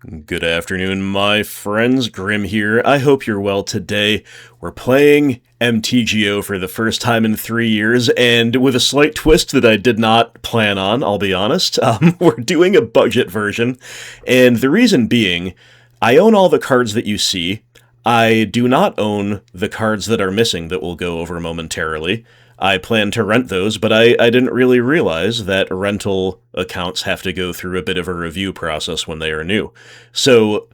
Good afternoon, my friends. Grim here. I hope you're well today. We're playing MTGO for the first time in 3 years, and with a slight twist that I did not plan on, I'll be honest. We're doing a budget version, and the reason being, I own all the cards that you see. I do not own the cards that are missing that we'll go over momentarily. I plan to rent those, but I didn't really realize that rental accounts have to go through a bit of a review process when they are new. So,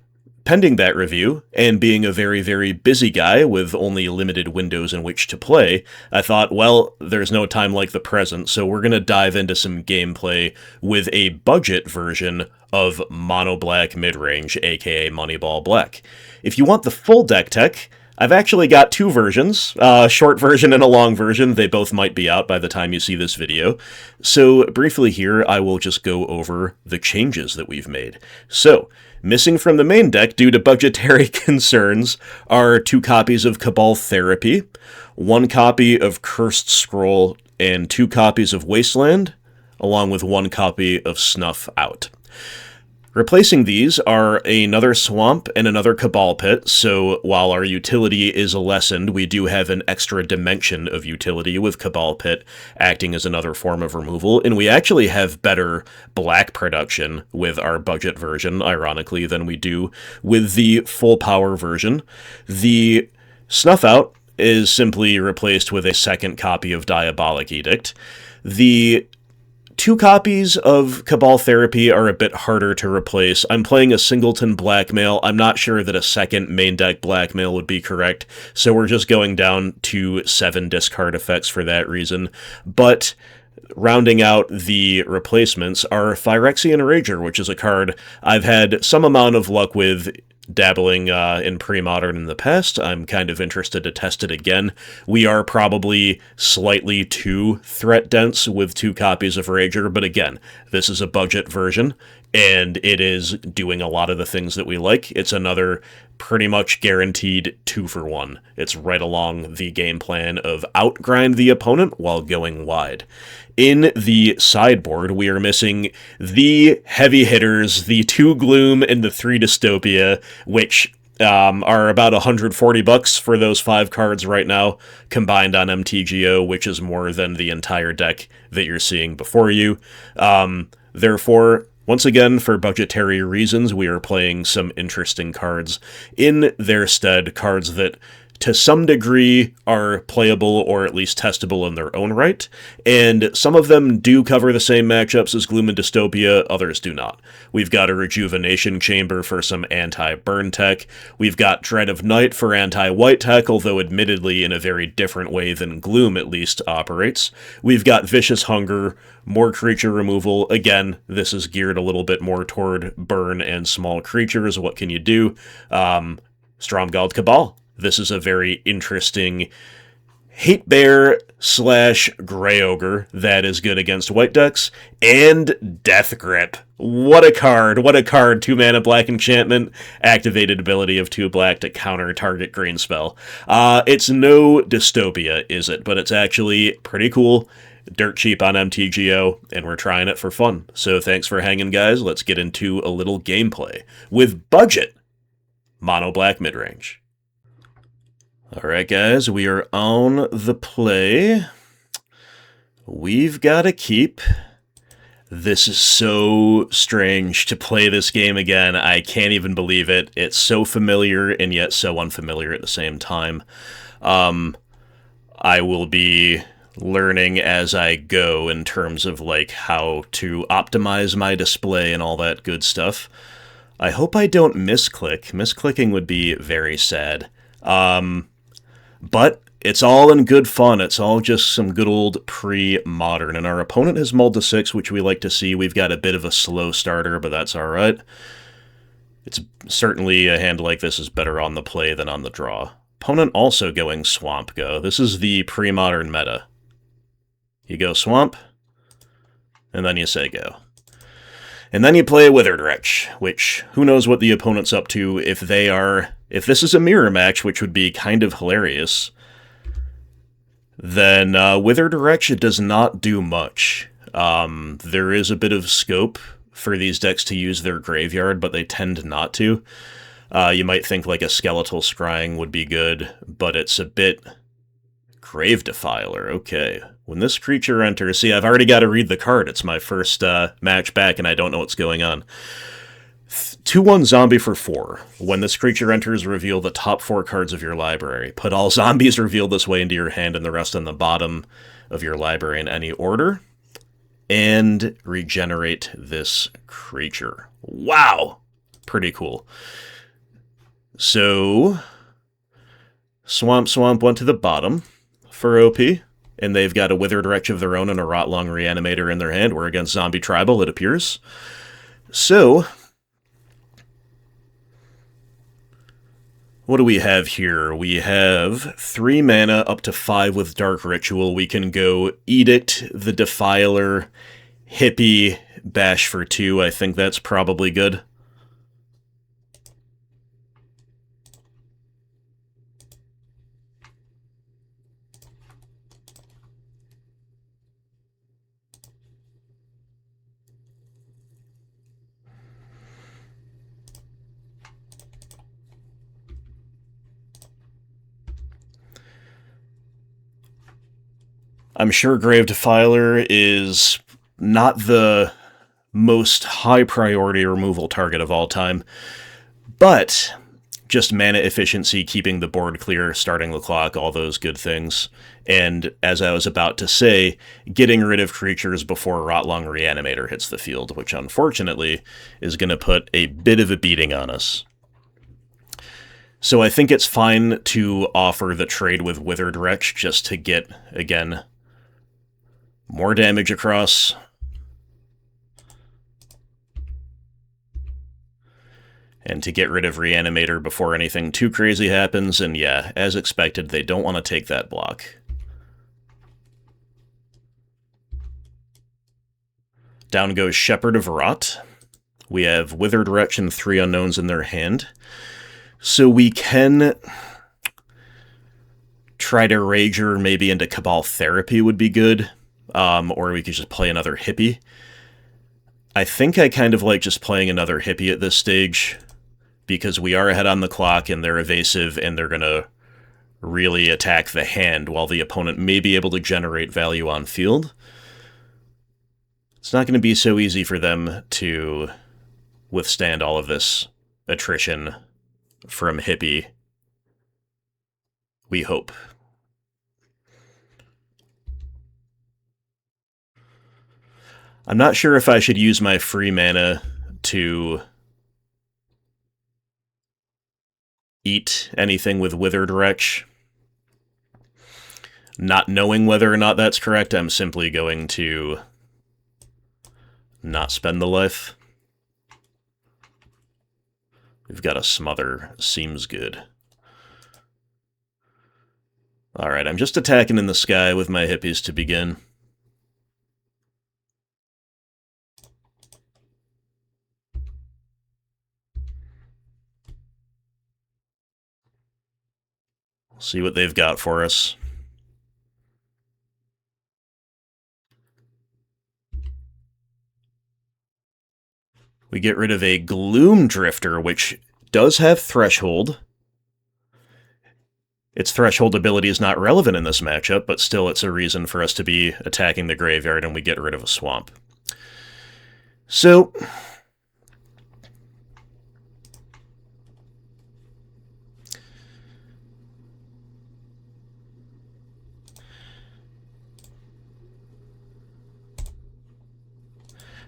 pending that review, and being a very, very busy guy with only limited windows in which to play, I thought, well, there's no time like the present, so we're going to dive into some gameplay with a budget version of Mono Black Midrange, aka Moneyball Black. If you want the full deck tech, I've actually got two versions, a short version and a long version. They both might be out by the time you see this video. So briefly here, I will just go over the changes that we've made. So, missing from the main deck due to budgetary concerns are 2 copies of Cabal Therapy, 1 copy of Cursed Scroll, and 2 copies of Wasteland, along with 1 copy of Snuff Out. Replacing these are another Swamp and another Cabal Pit, so while our utility is lessened, we do have an extra dimension of utility with Cabal Pit acting as another form of removal, and we actually have better black production with our budget version, ironically, than we do with the full power version. The Snuff Out is simply replaced with a second copy of Diabolic Edict. The 2 copies of Cabal Therapy are a bit harder to replace. I'm playing a Singleton Blackmail. I'm not sure that a second main deck Blackmail would be correct, so we're just going down to 7 discard effects for that reason. But rounding out the replacements are Phyrexian Rager, which is a card I've had some amount of luck with dabbling in Premodern in the past. I'm kind of interested to test it again. We are probably slightly too threat dense with 2 copies of Rager, but again, this is a budget version, and it is doing a lot of the things that we like. It's another pretty much guaranteed 2-for-1. It's right along the game plan of outgrind the opponent while going wide. In the sideboard, we are missing the heavy hitters, the 2 Gloom and the 3 Dystopia, which are about $140 for those 5 cards right now, combined on MTGO, which is more than the entire deck that you're seeing before you. Therefore, once again, for budgetary reasons, we are playing some interesting cards in their stead, cards that to some degree are playable or at least testable in their own right, and some of them do cover the same matchups as Gloom and Dystopia, others do not. We've got a Rejuvenation Chamber for some anti-burn tech, we've got Dread of Night for anti-white tech, although admittedly in a very different way than Gloom at least operates. We've got Vicious Hunger, more creature removal. Again, this is geared a little bit more toward burn and small creatures. What can you do? Stromgald Cabal. This is a very interesting Hate Bear / Grey Ogre that is good against white decks, and Death Grip. What a card! What a card! 2 mana black enchantment, activated ability of 2 black to counter target green spell. It's no Dystopia, is it? But it's actually pretty cool. Dirt cheap on MTGO, and we're trying it for fun. So thanks for hanging, guys. Let's get into a little gameplay with budget Mono Black Midrange. Alright guys, we are on the play. We've got to keep. This is so strange to play this game again. I can't even believe it. It's so familiar and yet so unfamiliar at the same time. I will be learning as I go in terms of like how to optimize my display and all that good stuff. I hope I don't misclick. Misclicking would be very sad. But it's all in good fun. It's all just some good old pre-modern. And our opponent has mulled to 6, which we like to see. We've got a bit of a slow starter, but that's all right. It's certainly a hand like this is better on the play than on the draw. Opponent also going Swamp Go. This is the pre-modern meta. You go Swamp, and then you say go. And then you play a Withered Wretch, which, who knows what the opponent's up to if this is a mirror match, which would be kind of hilarious, then Withered Wretch does not do much. There is a bit of scope for these decks to use their graveyard, but they tend not to. You might think like a Skeletal Scrying would be good, but it's a bit... Grave Defiler, okay. When this creature enters... See, I've already got to read the card. It's my first match back, and I don't know what's going on. 2/1 zombie for 4. When this creature enters, reveal the top 4 cards of your library. Put all zombies revealed this way into your hand and the rest on the bottom of your library in any order. And regenerate this creature. Wow! Pretty cool. So, Swamp went to the bottom for OP, and they've got a Withered Wretch of their own and a Rotlong Reanimator in their hand. We're against Zombie Tribal, it appears. So, what do we have here? We have 3 mana up to 5 with Dark Ritual. We can go Edict, the Defiler, Hippie, Bash for 2. I think that's probably good. I'm sure Grave Defiler is not the most high priority removal target of all time, but just mana efficiency, keeping the board clear, starting the clock, all those good things. And as I was about to say, getting rid of creatures before Rotlong Reanimator hits the field, which unfortunately is going to put a bit of a beating on us. So I think it's fine to offer the trade with Withered Wretch just to get, again, more damage across. And to get rid of Reanimator before anything too crazy happens, and yeah, as expected, they don't want to take that block. Down goes Shepherd of Rot. We have Withered Wretch and 3 unknowns in their hand. So we can try to Rager maybe into Cabal Therapy would be good. Or we could just play another Hippie. I think I kind of like just playing another Hippie at this stage, because we are ahead on the clock and they're evasive and they're going to really attack the hand while the opponent may be able to generate value on field. It's not going to be so easy for them to withstand all of this attrition from Hippie. We hope. I'm not sure if I should use my free mana to eat anything with Withered Wretch. Not knowing whether or not that's correct, I'm simply going to not spend the life. We've got a Smother. Seems good. Alright, I'm just attacking in the sky with my Hippies to begin. See what they've got for us. We get rid of a Gloom Drifter, which does have Threshold. Its Threshold ability is not relevant in this matchup, but still it's a reason for us to be attacking the graveyard, and we get rid of a swamp. So,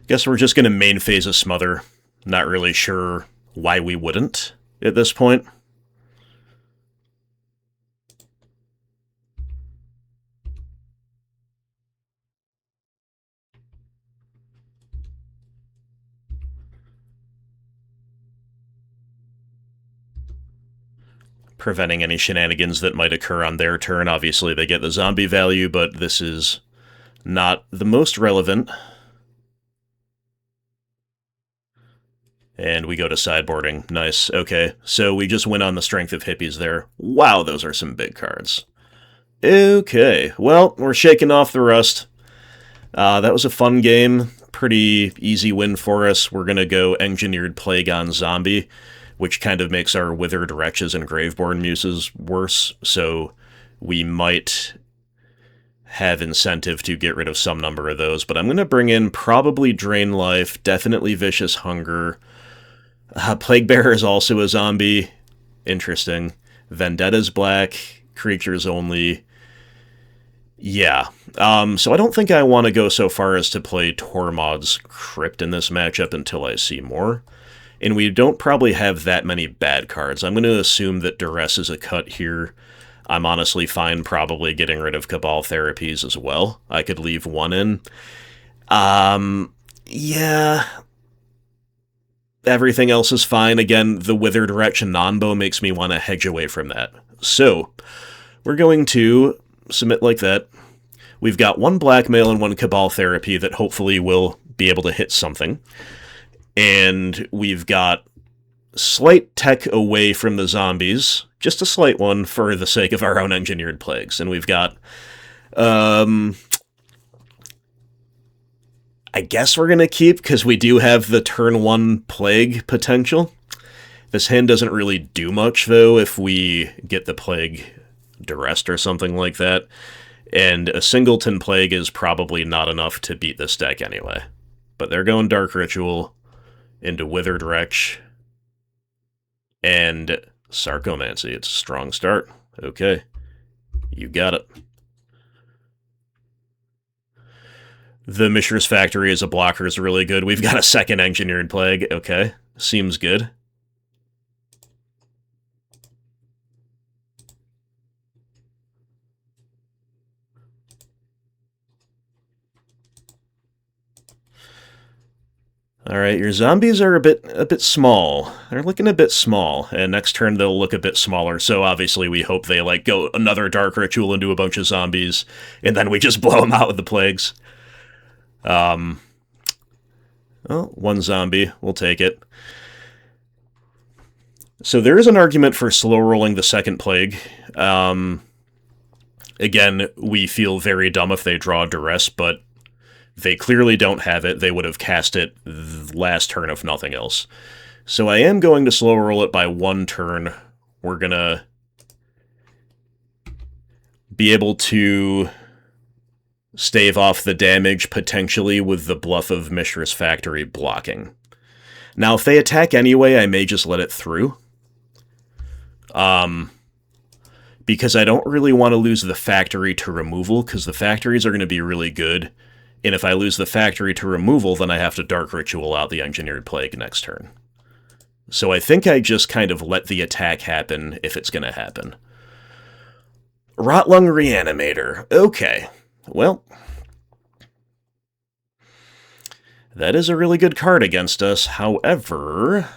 guess we're just going to main phase a Smother. Not really sure why we wouldn't at this point. Preventing any shenanigans that might occur on their turn. Obviously, they get the zombie value, but this is not the most relevant. And we go to sideboarding. Nice. Okay, so we just win on the strength of Hippies there. Wow, those are some big cards. Okay, well, we're shaking off the rust. That was a fun game. pretty easy win for us. We're going to go Engineered Plague on Zombie, which kind of makes our Withered Wretches and Graveborn Muses worse, so we might have incentive to get rid of some number of those. But I'm going to bring in probably Drain Life, definitely Vicious Hunger. Plague Bearer is also a zombie. Interesting. Vendetta's black. Creatures only. Yeah. So I don't think I want to go so far as to play Tormod's Crypt in this matchup until I see more. And we don't probably have that many bad cards. I'm going to assume that Duress is a cut here. I'm honestly fine probably getting rid of Cabal Therapies as well. I could leave one in. Yeah. Everything else is fine. Again, the Withered Wretch and Nonbo makes me want to hedge away from that. So, we're going to submit like that. We've got one Blackmail and one Cabal Therapy that hopefully will be able to hit something. And we've got slight tech away from the zombies. Just a slight one for the sake of our own Engineered Plagues. And we've got... I guess we're going to keep, because we do have the turn 1 Plague potential. This hand doesn't really do much, though, if we get the Plague Duressed or something like that. And a Singleton Plague is probably not enough to beat this deck anyway. But they're going Dark Ritual into Withered Wretch and Sarcomancy. It's a strong start. Okay. You got it. The Mishra's Factory as a blocker is really good. We've got a second Engineered Plague. Okay. Seems good. Alright, your zombies are a bit small. They're looking a bit small, and next turn they'll look a bit smaller, so obviously we hope they, like, go another Dark Ritual into a bunch of zombies, and then we just blow them out with the plagues. Well, one zombie. We'll take it. So there is an argument for slow rolling the second plague. Again, we feel very dumb if they draw Duress, but they clearly don't have it. They would have cast it last turn if nothing else. So I am going to slow roll it by one turn. We're gonna be able to stave off the damage, potentially, with the Bluff of Mishra's Factory blocking. Now, if they attack anyway, I may just let it through. Because I don't really want to lose the Factory to removal, because the Factories are going to be really good, and if I lose the Factory to removal, then I have to Dark Ritual out the Engineered Plague next turn. So I think I just kind of let the attack happen if it's going to happen. Rotlung Reanimator. Okay. Well, that is a really good card against us. However,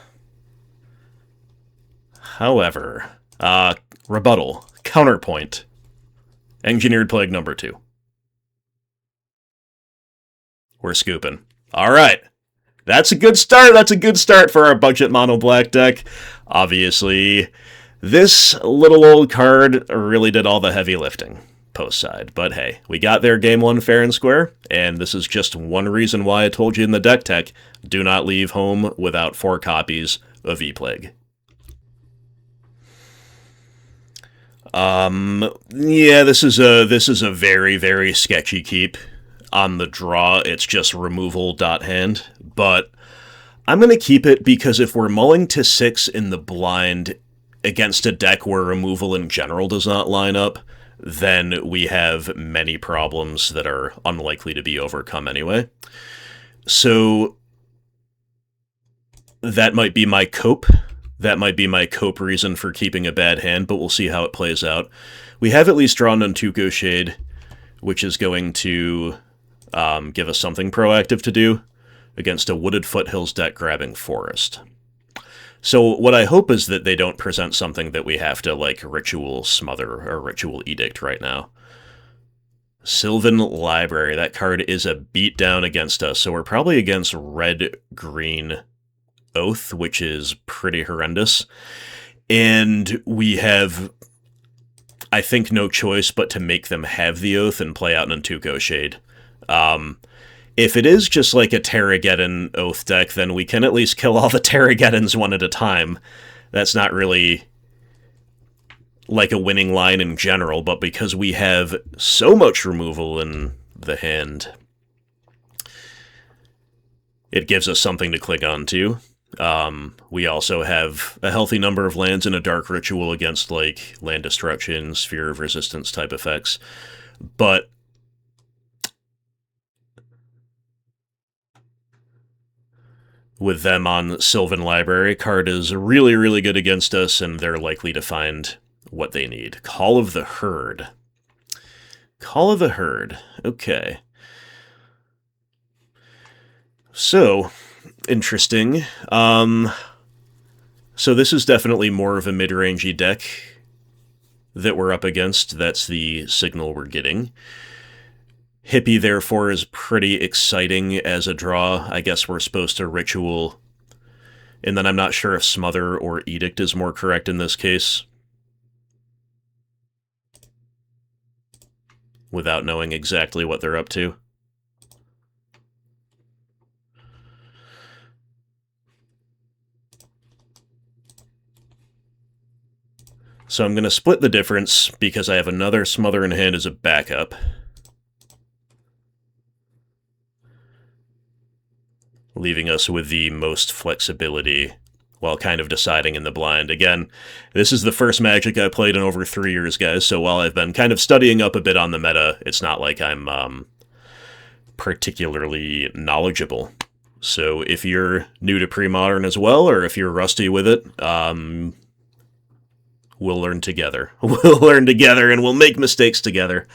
rebuttal, counterpoint, Engineered Plague number 2. We're scooping. All right. That's a good start. That's a good start for our budget mono black deck. Obviously, this little old card really did all the heavy lifting post side. But hey, we got there game 1 fair and square, and this is just one reason why I told you in the deck tech, do not leave home without 4 copies of E-Plague. Yeah, this is a very, very sketchy keep. On the draw, it's just removal.hand, but I'm going to keep it because if we're mulling to 6 in the blind against a deck where removal in general does not line up, then we have many problems that are unlikely to be overcome anyway. So that might be my cope. That might be my cope reason for keeping a bad hand, but we'll see how it plays out. We have at least drawn Nantuko Shade, which is going to give us something proactive to do against a Wooded Foothills deck grabbing Forest. So what I hope is that they don't present something that we have to, like, Ritual Smother or Ritual Edict right now. Sylvan Library, that card is a beatdown against us, so we're probably against red-green Oath, which is pretty horrendous. And we have, I think, no choice but to make them have the Oath and play out Nantuko Shade. If it is just like a Terrageddon Oath deck, then we can at least kill all the Terrageddons one at a time. That's not really like a winning line in general, but because we have so much removal in the hand, it gives us something to click on to. We also have a healthy number of lands in a Dark Ritual against, like, land destruction, Sphere of Resistance type effects. But with them on Sylvan Library, card is really, really good against us, and they're likely to find what they need. Call of the Herd. Call of the Herd. Okay. So, interesting. So this is definitely more of a mid-rangey deck that we're up against. That's the signal we're getting. Hippie, therefore, is pretty exciting as a draw. I guess we're supposed to Ritual. And then I'm not sure if Smother or Edict is more correct in this case, without knowing exactly what they're up to. So I'm going to split the difference because I have another Smother in hand as a backup. Leaving us with the most flexibility while kind of deciding in the blind. Again, this is the first Magic I played in over 3 years, guys, so while I've been kind of studying up a bit on the meta, it's not like I'm particularly knowledgeable. So if you're new to Premodern as well, or if you're rusty with it, we'll learn together. We'll learn together, and we'll make mistakes together.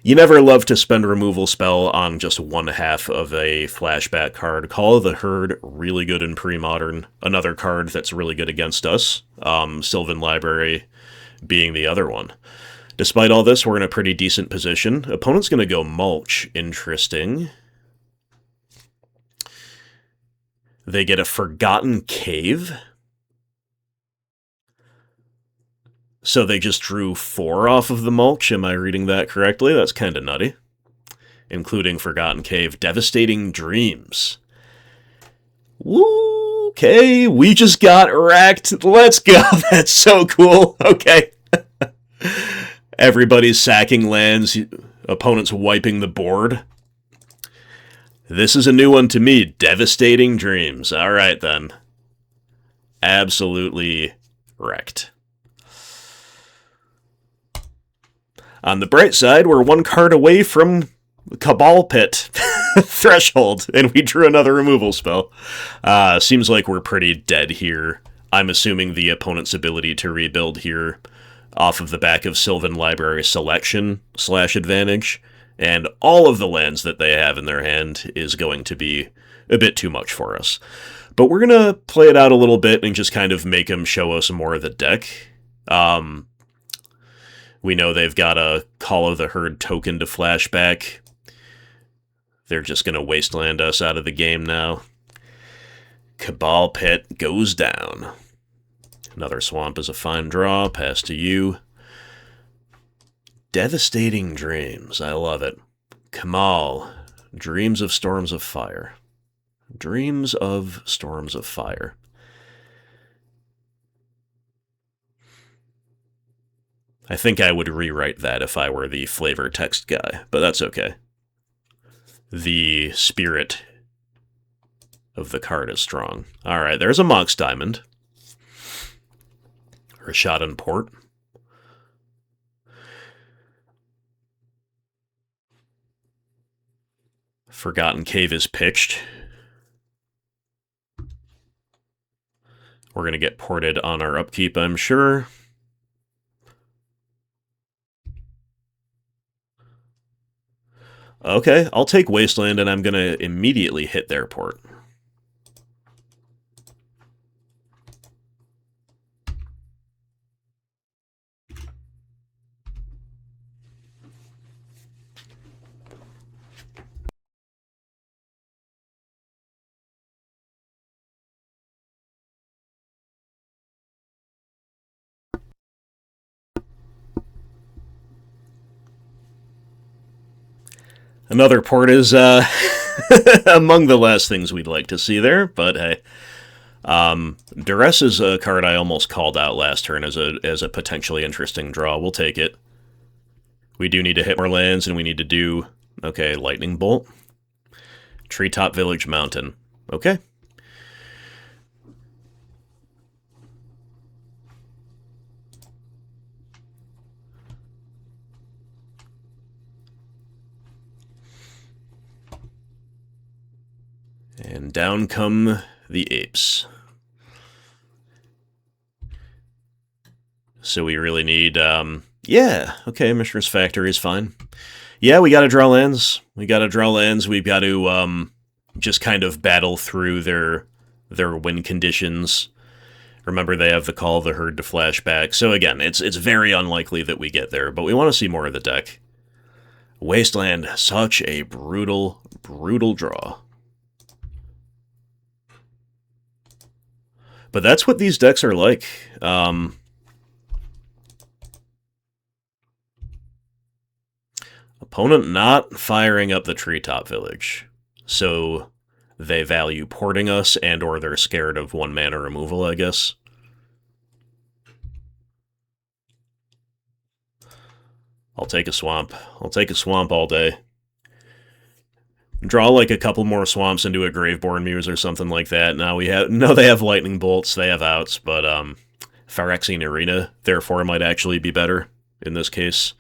You never love to spend a removal spell on just one half of a flashback card. Call of the Herd, really good in Premodern. Another card that's really good against us. Sylvan Library being the other one. Despite all this, we're in a pretty decent position. Opponent's going to go Mulch. Interesting. They get a Forgotten Cave. So they just drew 4 off of the Mulch. Am I reading that correctly? That's kind of nutty. Including Forgotten Cave. Devastating Dreams. Woo! Okay, we just got wrecked. Let's go. That's so cool. Okay. Everybody's sacking lands. Opponents wiping the board. This is a new one to me. Devastating Dreams. All right, then. Absolutely wrecked. On the bright side, we're 1 card away from Cabal Pit threshold, and we drew another removal spell. Seems like we're pretty dead here. I'm assuming the opponent's ability to rebuild here off of the back of Sylvan Library selection / advantage, and all of the lands that they have in their hand is going to be a bit too much for us. But we're going to play it out a little bit and just kind of make them show us more of the deck. We know they've got a Call of the Herd token to flashback. They're just going to wasteland us out of the game now. Cabal Pit goes down. Another Swamp is a fine draw. Pass to you. Devastating Dreams. I love it. Kamal. Dreams of Storms of Fire. Dreams of Storms of Fire. I think I would rewrite that if I were the flavor text guy, but that's okay. The spirit of the card is strong. Alright, there's a Mox Diamond. Rishadan Port. Forgotten Cave is pitched. We're going to get ported on our upkeep, I'm sure. Okay, I'll take Wasteland, and I'm going to immediately hit their port. Another port is Among the last things we'd like to see there, but hey. Duress is a card I almost called out last turn as a potentially interesting draw. We'll take it. We do need to hit more lands, and we need to do... Okay, Lightning Bolt. Treetop Village Mountain. Okay. And down come the apes. So we really need, yeah, okay, Mishra's Factory is fine. Yeah, we gotta draw lands. We've got to, just kind of battle through their win conditions. Remember, they have the Call of the Herd to flashback. So again, it's very unlikely that we get there, but we want to see more of the deck. Wasteland, such a brutal, brutal draw. But that's what these decks are like. Opponent not firing up the Treetop Village. So they value porting us, and or they're scared of 1-mana removal, I guess. I'll take a swamp. I'll take a swamp all day. Draw like a couple more swamps into a Graveborn Muse or something like that. Now we have... No, they have Lightning Bolts, they have outs, but Phyrexian Arena, therefore, might actually be better in this case.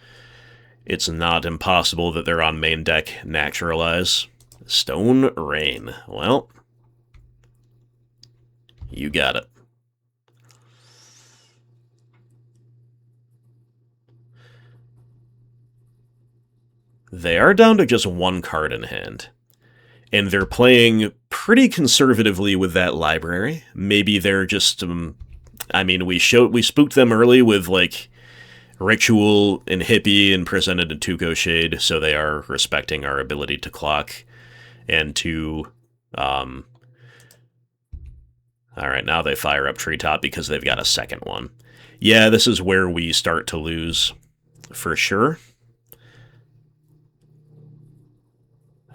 It's not impossible that they're on main deck Naturalize. Stone Rain. Well, you got it. They are down to just one card in hand. And they're playing pretty conservatively with that library. Maybe they're just... I mean, we spooked them early with, like, Ritual and Hippie and presented a Tuco Shade, so they are respecting our ability to clock and to... Alright, now they fire up Treetop because they've got a second one. Yeah, this is where we start to lose, for sure.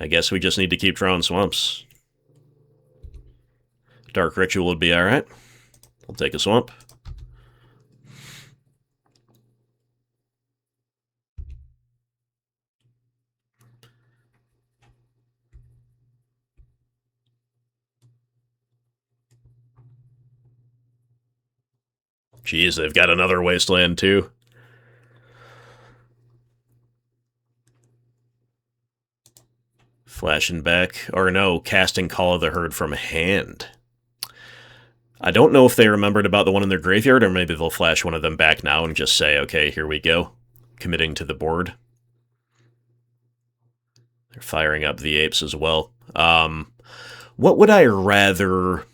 I guess we just need to keep drawing swamps. Dark Ritual would be alright. I'll take a swamp. Jeez, they've got another Wasteland, too. Flashing back. Or no, casting Call of the Herd from hand. I don't know if they remembered about the one in their graveyard, or maybe they'll flash one of them back now and just say, okay, here we go. Committing to the board. They're firing up the apes as well. What would I rather...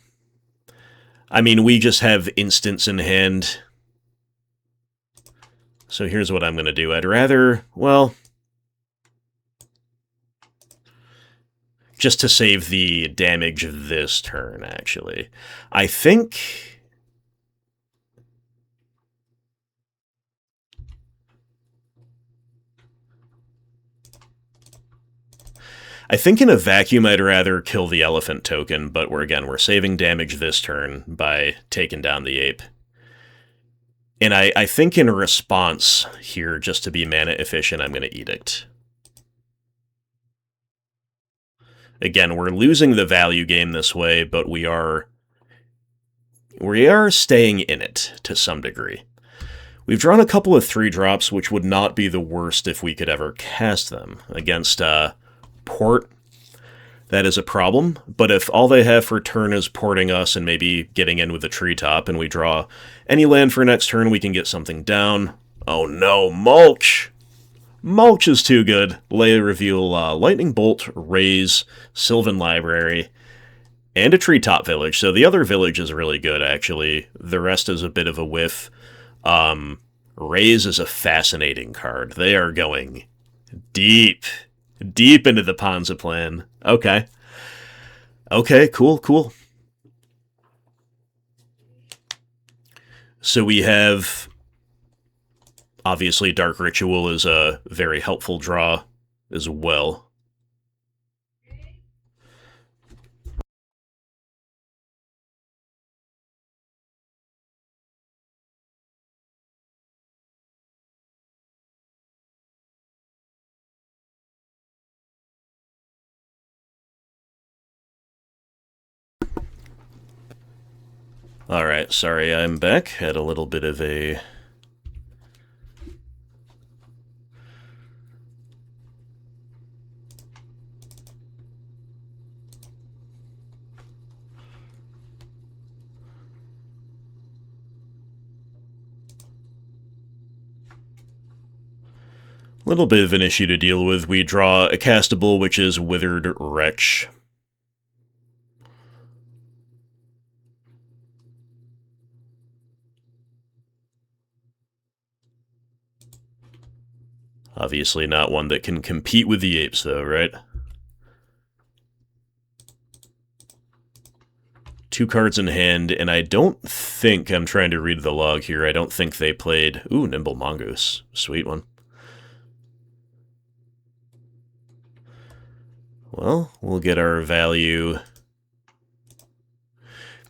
I mean, we just have instants in hand. So here's what I'm going to do. I'd rather, well... just to save the damage this turn, actually. I think... in a vacuum I'd rather kill the elephant token, but we're saving damage this turn by taking down the ape. And I think in response here, just to be mana efficient, I'm going to Edict. Again, we're losing the value game this way, but we are staying in it to some degree. We've drawn a couple of 3-drops, which would not be the worst if we could ever cast them. Against Port, that is a problem, but if all they have for turn is porting us and maybe getting in with a Treetop, and we draw any land for next turn, we can get something down. Oh no, Mulch! Mulch is too good. Lay reveal Lightning Bolt, Raise, Sylvan Library, and a Treetop Village. So the other village is really good, actually. The rest is a bit of a whiff. Raise is a fascinating card. They are going deep into the Ponza plan. Okay. Okay, cool. So we have... Obviously, Dark Ritual is a very helpful draw as well. Alright, sorry I'm back. Had a little bit of a... little bit of an issue to deal with. We draw a castable, which is Withered Wretch. Obviously not one that can compete with the apes, though, right? 2 cards in hand, and I don't think, I'm trying to read the log here, I don't think they played... Ooh, Nimble Mongoose. Sweet one. Well, we'll get our value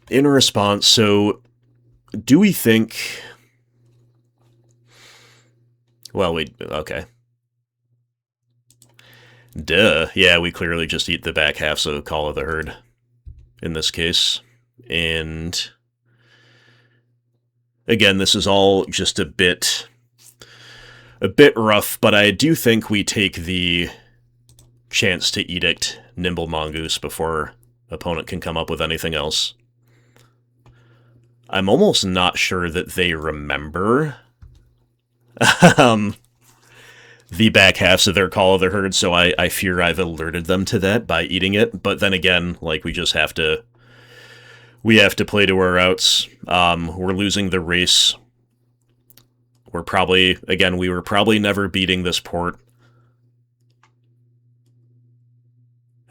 in response. So, do we think... Well, okay. Duh. Yeah, we clearly just eat the back half, so Call of the Herd in this case. And again, this is all just a bit rough, but I do think we take the chance to edict Nimble Mongoose before opponent can come up with anything else. I'm almost not sure that they remember the back halves of their Call of the Herd, so I fear I've alerted them to that by eating it. But then again, like, we have to play to our outs. We're losing the race. We were probably never beating this port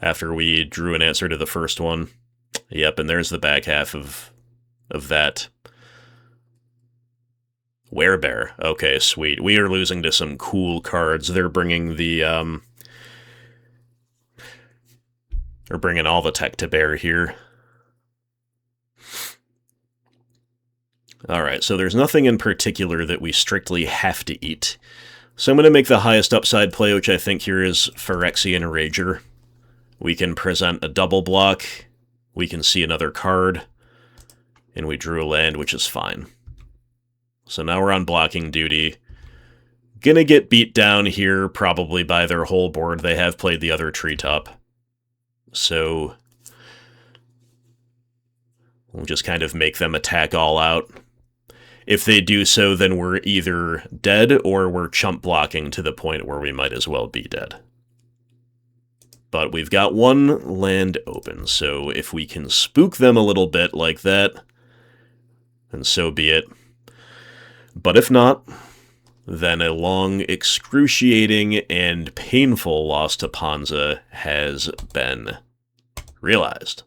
after we drew an answer to the first one. Yep, and there's the back half of that. Werebear. Okay, sweet. We are losing to some cool cards. They're bringing the, they're bringing all the tech to bear here. Alright, so there's nothing in particular that we strictly have to eat. So I'm going to make the highest upside play, which I think here is Phyrexian Rager. We can present a double block, we can see another card, and we drew a land, which is fine. So now we're on blocking duty. Gonna get beat down here, probably by their whole board. They have played the other treetop. So we'll just kind of make them attack all out. If they do so, then we're either dead or we're chump blocking to the point where we might as well be dead. But we've got one land open, so if we can spook them a little bit like that, then so be it. But if not, then a long, excruciating, and painful loss to Ponza has been realized.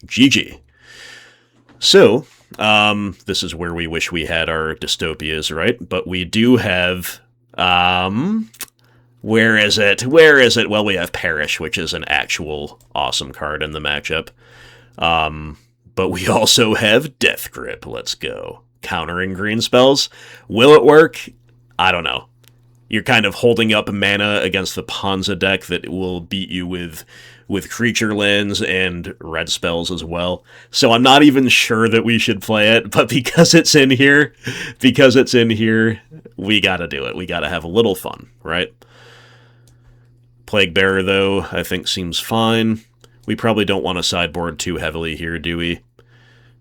GG. So, this is where we wish we had our dystopias, right? But we do have, where is it? Where is it? Well, we have Perish, which is an actual awesome card in the matchup. But we also have Death Grip. Let's go. Countering green spells. Will it work? I don't know. You're kind of holding up mana against the Ponza deck that will beat you with creature lands and red spells as well. So I'm not even sure that we should play it, but because it's in here, we gotta do it. We gotta have a little fun, right? Plague Bearer, though, I think seems fine. We probably don't want to sideboard too heavily here, do we?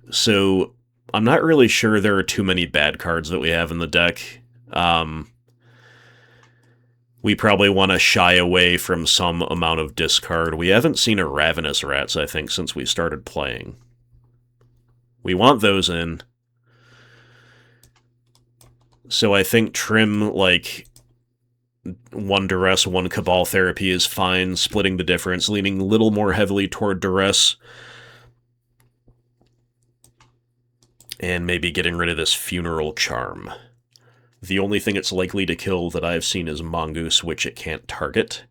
So I'm not really sure there are too many bad cards that we have in the deck. We probably want to shy away from some amount of discard. We haven't seen a Ravenous Rats, I think, since we started playing. We want those in. So I think trim, like, 1 Duress, 1 Cabal Therapy is fine, splitting the difference, leaning a little more heavily toward Duress. And maybe getting rid of this Funeral Charm. The only thing it's likely to kill that I've seen is Mongoose, which it can't target.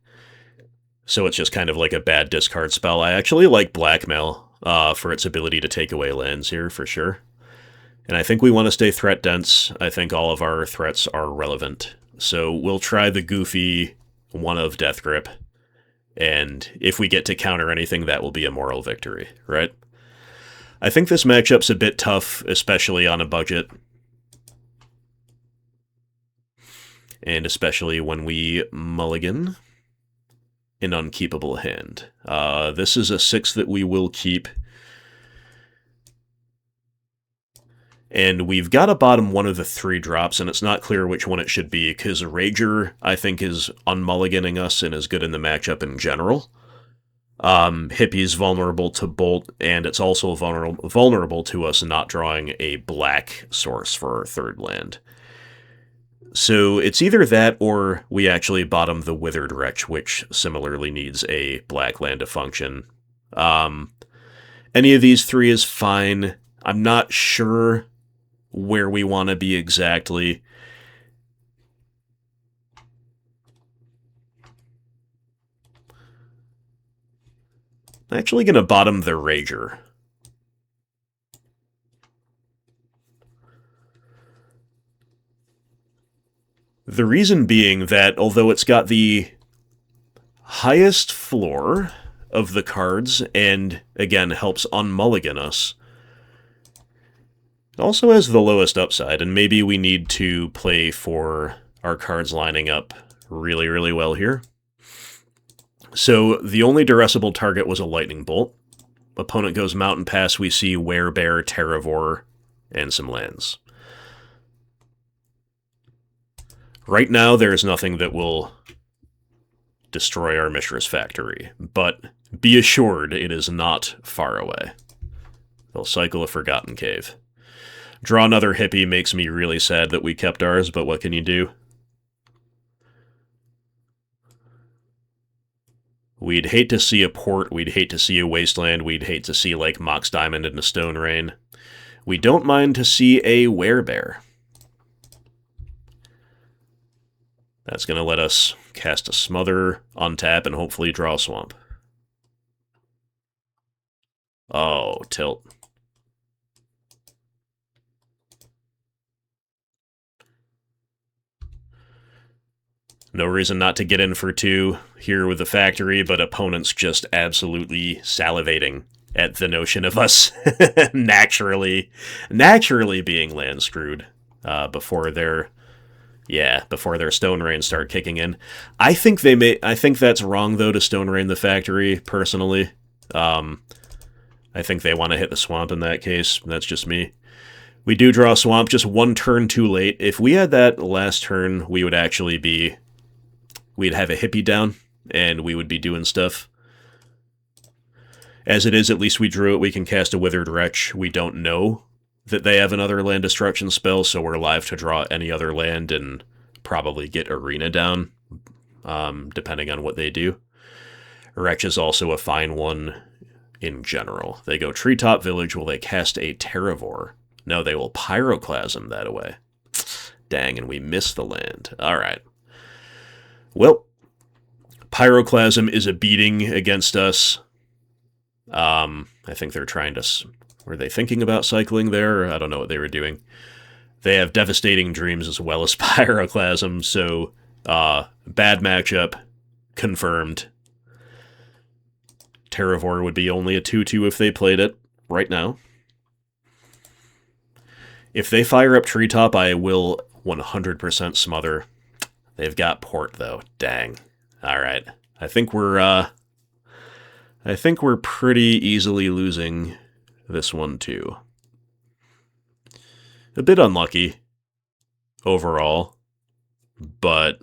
So it's just kind of like a bad discard spell. I actually like Blackmail for its ability to take away lands here, for sure. And I think we want to stay threat dense. I think all of our threats are relevant. So we'll try the goofy one of Death Grip. And if we get to counter anything, that will be a moral victory, right? I think this matchup's a bit tough, especially on a budget. And especially when we mulligan an unkeepable hand. This is a 6 that we will keep. And we've got a bottom one of the 3 drops, and it's not clear which one it should be, because Rager, I think, is unmulliganing us and is good in the matchup in general. Hippie's vulnerable to Bolt, and it's also vulnerable to us not drawing a black source for our 3rd land. So it's either that or we actually bottom the Withered Wretch, which similarly needs a black land to function. Any of these 3 is fine. I'm not sure where we want to be exactly. I'm actually going to bottom the Rager. The reason being that, although it's got the highest floor of the cards, and, again, helps unmulligan us, it also has the lowest upside, and maybe we need to play for our cards lining up really, really well here. So, the only duressable target was a Lightning Bolt. Opponent goes Mountain Pass, we see Werebear, Terravor, and some lands. Right now, there is nothing that will destroy our Mishra's Factory, but be assured it is not far away. They'll cycle a Forgotten Cave. Draw another Hippie makes me really sad that we kept ours, but what can you do? We'd hate to see a port, we'd hate to see a wasteland, we'd hate to see, like, Mox Diamond and a Stone Rain. We don't mind to see a Werebear. That's going to let us cast a Smother, untap, and hopefully draw a Swamp. Oh, tilt. No reason not to get in for 2 here with the Factory, but opponents just absolutely salivating at the notion of us naturally being land screwed before their Stone Rain start kicking in. I think that's wrong though to Stone Rain the Factory personally. I think they want to hit the Swamp in that case. That's just me. We do draw a Swamp just 1 turn too late. If we had that last turn, we would actually be... We'd have a Hippie down, and we would be doing stuff. As it is, at least we drew it. We can cast a Withered Wretch. We don't know that they have another land destruction spell, so we're live to draw any other land and probably get Arena down, depending on what they do. Wretch is also a fine one in general. They go Treetop Village. Will they cast a Terravor? No, they will Pyroclasm that away. Dang, and we miss the land. All right. Well, Pyroclasm is a beating against us. I think they're trying to... Were they thinking about cycling there? I don't know what they were doing. They have Devastating Dreams as well as Pyroclasm, so bad matchup. Confirmed. Terravor would be only a 2-2 if they played it right now. If they fire up Treetop, I will 100% smother. They've got Port, though. Dang. All right. I think we're pretty easily losing this one, too. A bit unlucky overall, but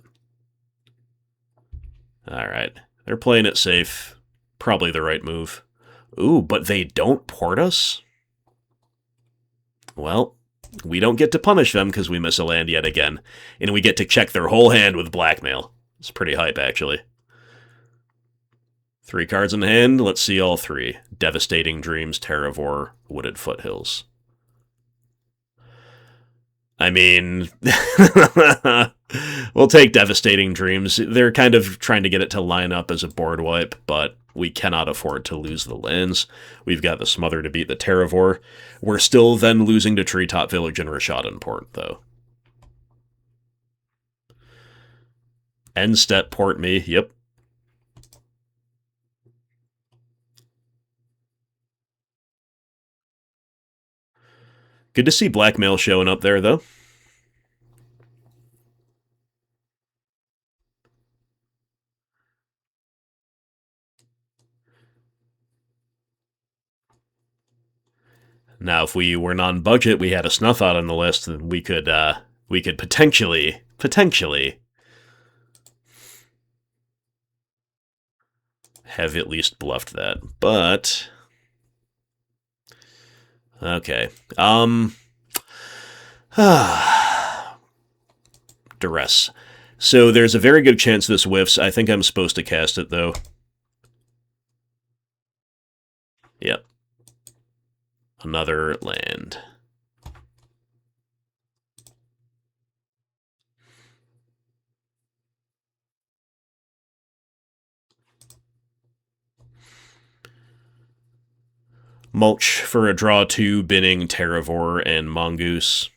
all right. They're playing it safe. Probably the right move. Ooh, but they don't port us? Well... We don't get to punish them because we miss a land yet again, and we get to check their whole hand with blackmail. It's pretty hype, actually. 3 cards in hand, let's see all 3. Devastating Dreams, Terravor, Wooded Foothills. I mean, we'll take Devastating Dreams. They're kind of trying to get it to line up as a board wipe, but we cannot afford to lose the lands. We've got the Smother to beat the Terravor. We're still then losing to Treetop Village and Rashadan Port, though. End step port me, yep. Good to see blackmail showing up there, though. Now, if we were non-budget, we had a snuff out on the list, then we could potentially have at least bluffed that. But okay, duress. So there's a very good chance this whiffs. I think I'm supposed to cast it though. Yep. Another land. Mulch for a draw 2, binning, Terravore, and Mongoose.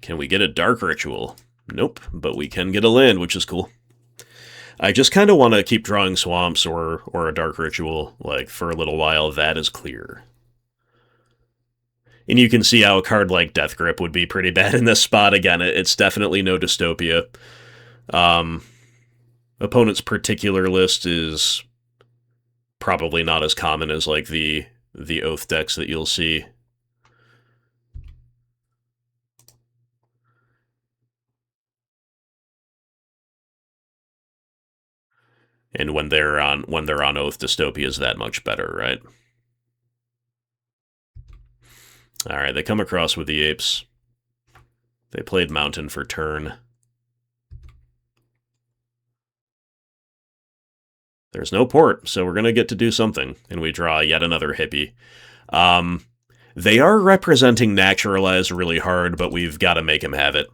Can we get a Dark Ritual? Nope, but we can get a land, which is cool. I just kind of want to keep drawing swamps or a Dark Ritual, like, for a little while. That is clear. And you can see how a card like Death Grip would be pretty bad in this spot. Again, it's definitely no Dystopia. Opponent's particular list is probably not as common as, like, the Oath decks that you'll see. And when they're on Oath, Dystopia is that much better, right? Alright, they come across with the Apes. They played Mountain for turn. There's no port, so we're going to get to do something. And we draw yet another hippie. They are representing Naturalize really hard, but we've got to make him have it.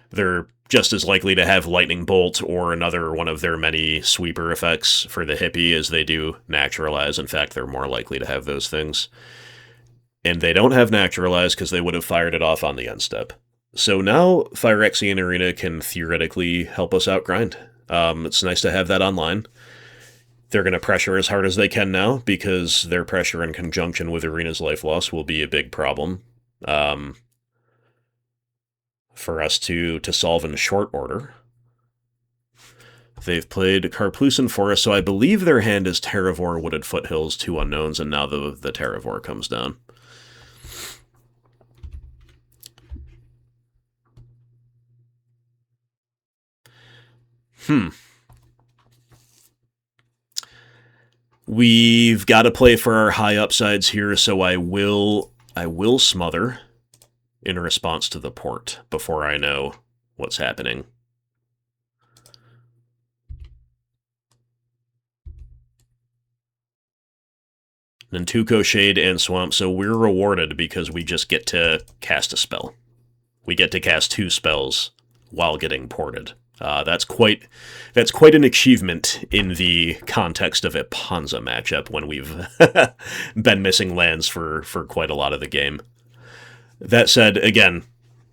They're just as likely to have Lightning Bolt or another one of their many sweeper effects for the hippie as they do Naturalize. In fact, they're more likely to have those things. And they don't have Naturalize because they would have fired it off on the end step. So now Phyrexian Arena can theoretically help us outgrind. It's nice to have that online. They're going to pressure as hard as they can now because their pressure in conjunction with Arena's life loss will be a big problem for us to solve in short order. They've played Karplusan Forest, so I believe their hand is Terravore, Wooded Foothills, 2 unknowns, and now the Terravore comes down. We've got to play for our high upsides here, so I will smother in response to the port before I know what's happening. Nantuko, Shade, and Swamp, so we're rewarded because we just get to cast a spell. We get to cast 2 spells while getting ported. That's quite an achievement in the context of a Ponza matchup when we've been missing lands for quite a lot of the game. That said, again,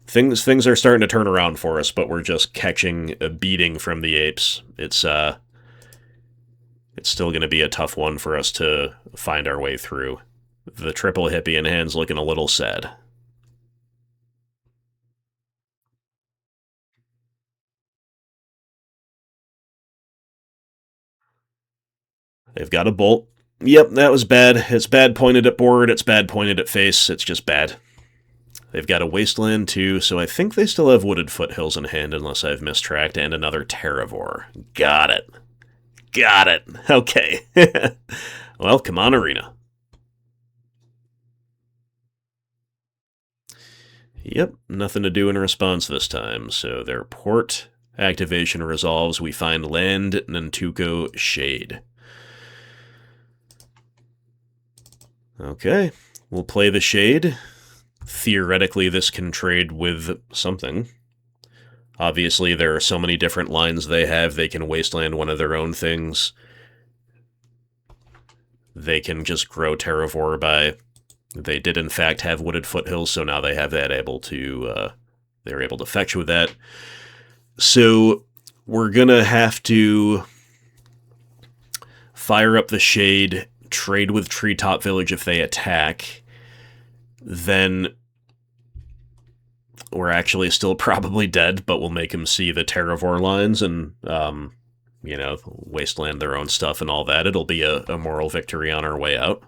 things are starting to turn around for us, but we're just catching a beating from the Apes. It's still going to be a tough one for us to find our way through. The triple hippie in hand's looking a little sad. They've got a bolt. Yep, that was bad. It's bad pointed at board, it's bad pointed at face, it's just bad. They've got a Wasteland too, so I think they still have Wooded Foothills in hand unless I've mistracked, and another Terravore. Got it. Got it. Okay. Well, come on, Arena. Yep, nothing to do in response this time, so their port activation resolves. We find land, Nantuko, Shade. Okay, we'll play the Shade. Theoretically, this can trade with something. Obviously, there are so many different lines they have. They can wasteland one of their own things. They can just grow Terravore by... They did, in fact, have Wooded Foothills, so now they have that able to... they're able to fetch with that. So we're going to have to fire up the Shade, trade with Treetop Village if they attack. Then we're actually still probably dead, but we'll make them see the Terravore lines and, you know, wasteland their own stuff and all that. It'll be a moral victory on our way out.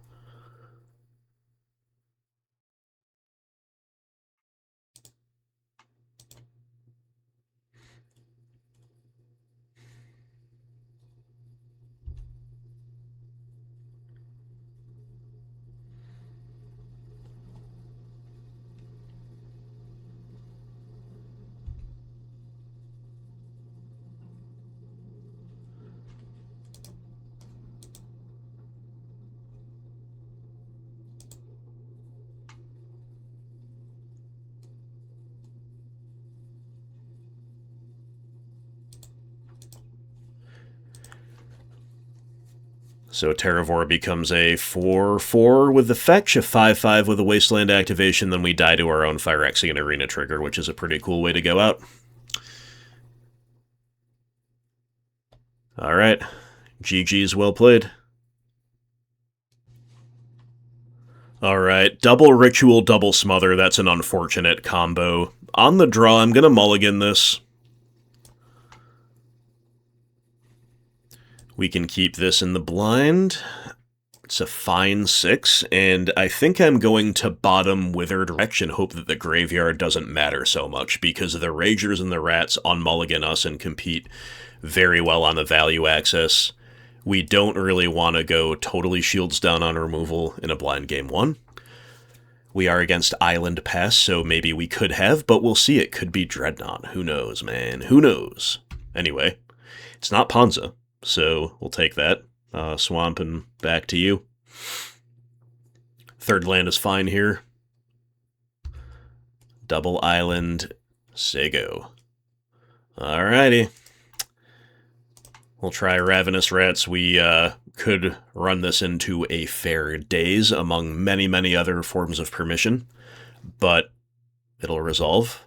So Terravore becomes a 4/4 with the fetch, a 5/5 with a Wasteland activation, then we die to our own Phyrexian Arena trigger, which is a pretty cool way to go out. Alright. GG's, well played. Alright, double Ritual, double Smother, that's an unfortunate combo. On the draw, I'm gonna mulligan this. We can keep this in the blind. It's a fine 6, and I think I'm going to bottom Withered Wretch and hope that the graveyard doesn't matter so much, because the Ragers and the Rats unmulligan us and compete very well on the value axis. We don't really want to go totally shields down on removal in a blind game 1. We are against Island Pass, so maybe we could have, but we'll see. It could be Dreadnought. Who knows, man? Who knows? Anyway, it's not Ponza. So we'll take that. Swamp and back to you. Third land is fine here. Double Island, Sego. Alrighty. We'll try Ravenous Rats. We could run this into a fair daze among many, many other forms of permission, but it'll resolve.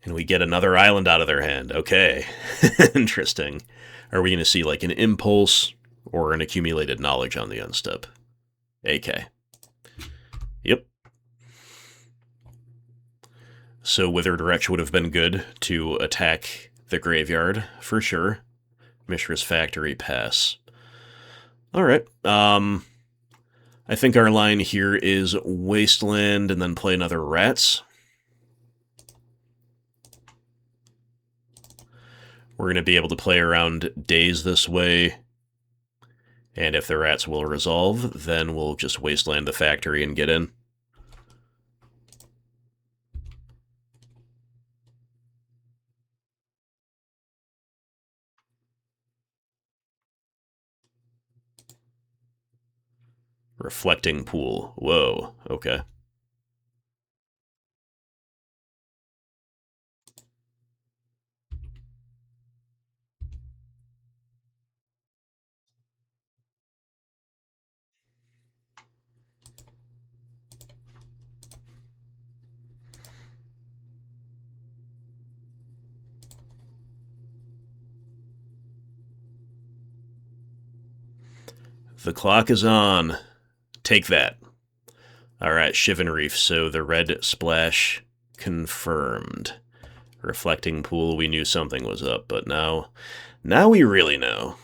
And we get another island out of their hand. Okay. Interesting. Are we going to see like an Impulse or an Accumulated Knowledge on the unstep? AK. Yep. So Withered Wretch would have been good to attack the graveyard, for sure. Mishra's Factory, pass. Alright. I think our line here is Wasteland and then play another Rats. We're going to be able to play around Daze this way, and if the Rats will resolve, then we'll just Wasteland the Factory and get in. Reflecting Pool. Whoa, okay. The clock is on. Take that. Alright, Shivan Reef, so the red splash confirmed. Reflecting Pool, we knew something was up, but now we really know.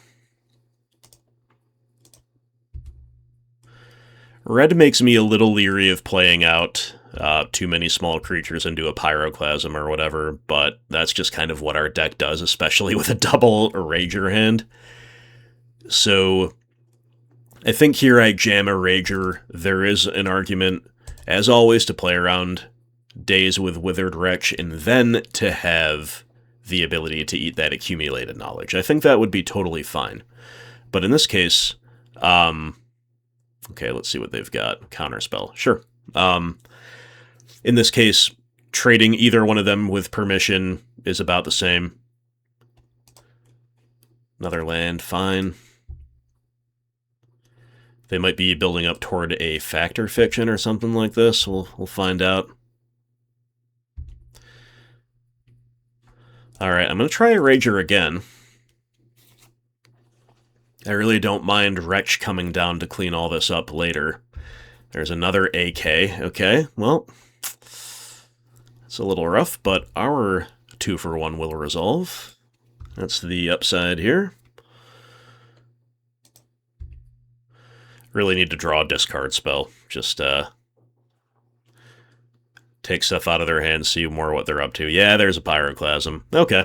Red makes me a little leery of playing out too many small creatures into a Pyroclasm or whatever, but that's just kind of what our deck does, especially with a double Rager hand. So I think here I jam a Rager. There is an argument, as always, to play around Daze with Withered Wretch and then to have the ability to eat that Accumulated Knowledge. I think that would be totally fine. But in this case, okay, let's see what they've got. Counterspell. Sure. In this case, Trading either one of them with permission is about the same. Another land, fine. They might be building up toward a factor fiction or something like this. We'll find out. Alright, I'm going to try a Rager again. I really don't mind Wretch coming down to clean all this up later. There's another AK. Okay, well, it's a little rough, but our 2-for-1 will resolve. That's the upside here. Really need to draw a discard spell. Just, take stuff out of their hands, see more what they're up to. Yeah, there's a Pyroclasm. Okay.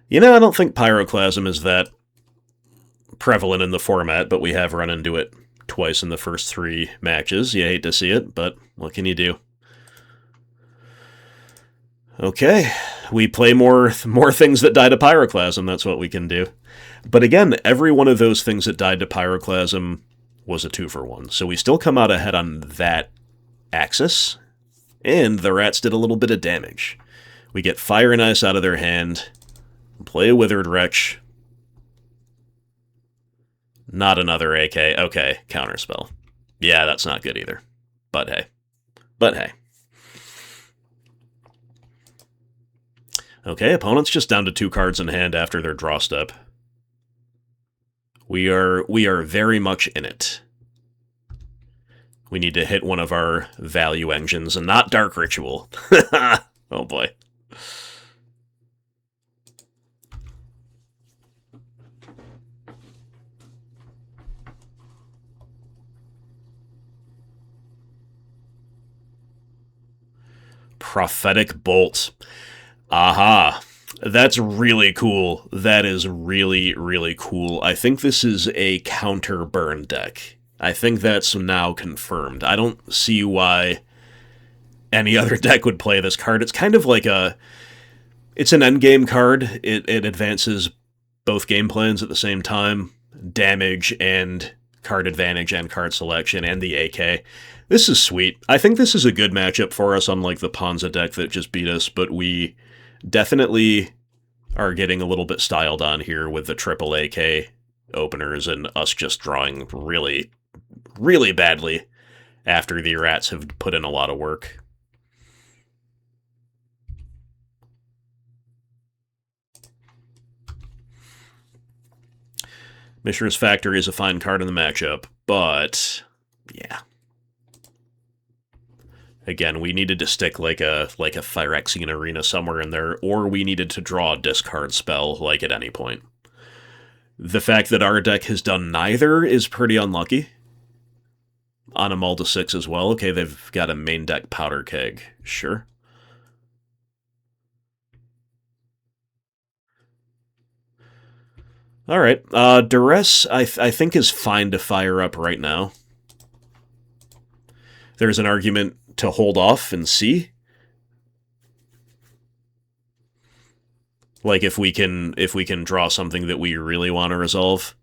You know, I don't think Pyroclasm is that prevalent in the format, but we have run into it twice in the first 3 matches. You hate to see it, but what can you do? Okay, we play more things that die to Pyroclasm, that's what we can do. But again, every one of those things that died to Pyroclasm was a 2-for-1, so we still come out ahead on that axis, and the rats did a little bit of damage. We get Fire and Ice out of their hand, play a Withered Wretch. Not another AK. Okay, counterspell. Yeah, that's not good either. But hey. But hey. Okay, opponent's just down to 2 cards in hand after their draw step. We are very much in it. We need to hit one of our value engines and not Dark Ritual. Oh boy. Prophetic Bolt. Aha. That's really cool. That is really, really cool. I think this is a Counterburn deck. I think that's now confirmed. I don't see why any other deck would play this card. It's kind of like a... It's an endgame card. It advances both game plans at the same time. Damage and card advantage and card selection and the AK. This is sweet. I think this is a good matchup for us, unlike the Ponza deck that just beat us, but we definitely are getting a little bit styled on here with the triple AK openers and us just drawing really, really badly after the rats have put in a lot of work. Mishra's Factory is a fine card in the matchup, but yeah. Again, we needed to stick like a Phyrexian Arena somewhere in there, or we needed to draw a discard spell, like at any point. The fact that our deck has done neither is pretty unlucky. On a Mulda 6 as well. Okay, they've got a main deck Powder Keg. Sure. Alright, Duress, I think, is fine to fire up right now. There's an argument to hold off and see. Like, if we can draw something that we really want to resolve.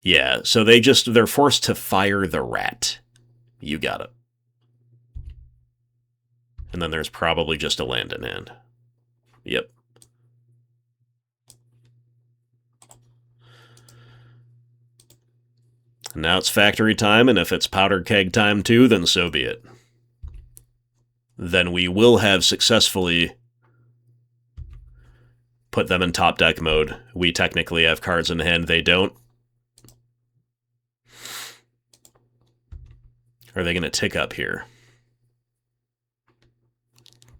Yeah, so they're forced to fire the rat. You got it. And then there's probably just a land in hand. Yep. Now it's factory time, and if it's powder keg time too, then so be it. Then we will have successfully put them in top deck mode. We technically have cards in hand, they don't. Are they going to tick up here?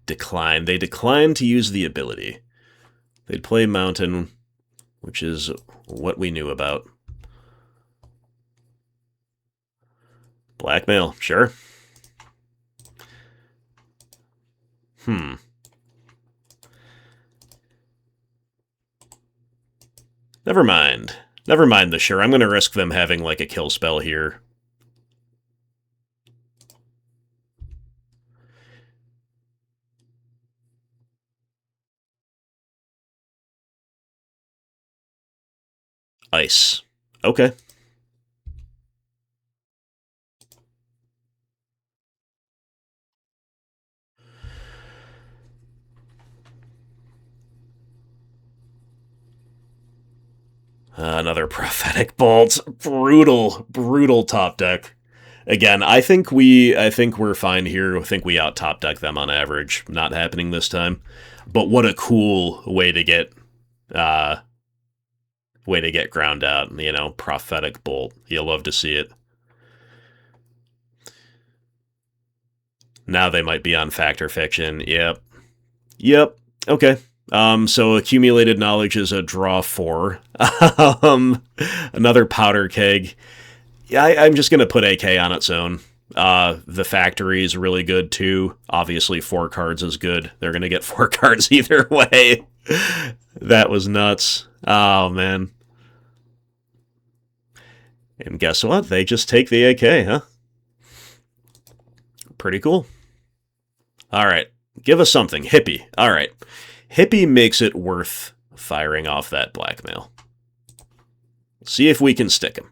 Decline. They decline to use the ability. They'd play Mountain, which is what we knew about. Blackmail, sure. Never mind. Never mind the sure. I'm going to risk them having, like, a kill spell here. Ice. Okay. Another Prophetic Bolt. Brutal, brutal top deck. Again, I think we're fine here. I think we out top deck them on average. Not happening this time. But what a cool way to get ground out. You know, Prophetic Bolt. You'll love to see it. Now they might be on Fact or Fiction. Yep. Yep. Okay. So accumulated knowledge is a draw 4. Another powder keg. Yeah, I'm just gonna put AK on its own. The factory is really good too. Obviously, 4 cards is good. They're gonna get 4 cards either way. That was nuts. Oh man. And guess what? They just take the AK, huh? Pretty cool. All right, give us something. Hippie. All right. Hippie makes it worth firing off that blackmail. See if we can stick him.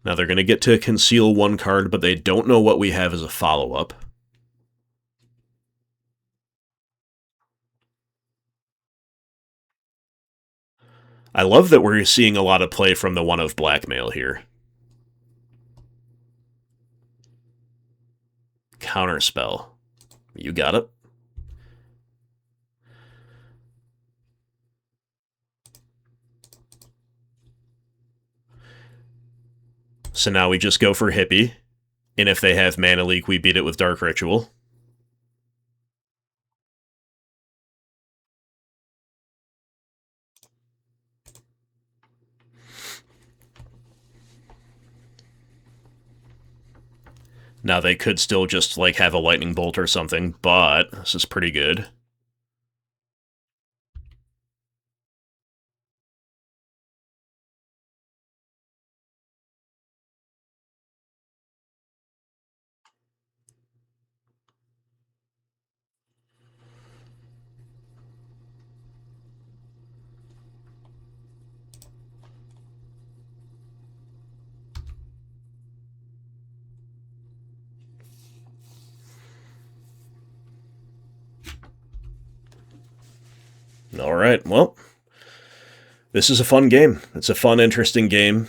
Now they're going to get to conceal 1 card, but they don't know what we have as a follow-up. I love that we're seeing a lot of play from the 1 of blackmail here. Counterspell. You got it. So now we just go for Hippie. And if they have Mana Leak, we beat it with Dark Ritual. Now they could still just, like, have a Lightning Bolt or something, but this is pretty good. All right, well, this is a fun game. It's a fun, interesting game.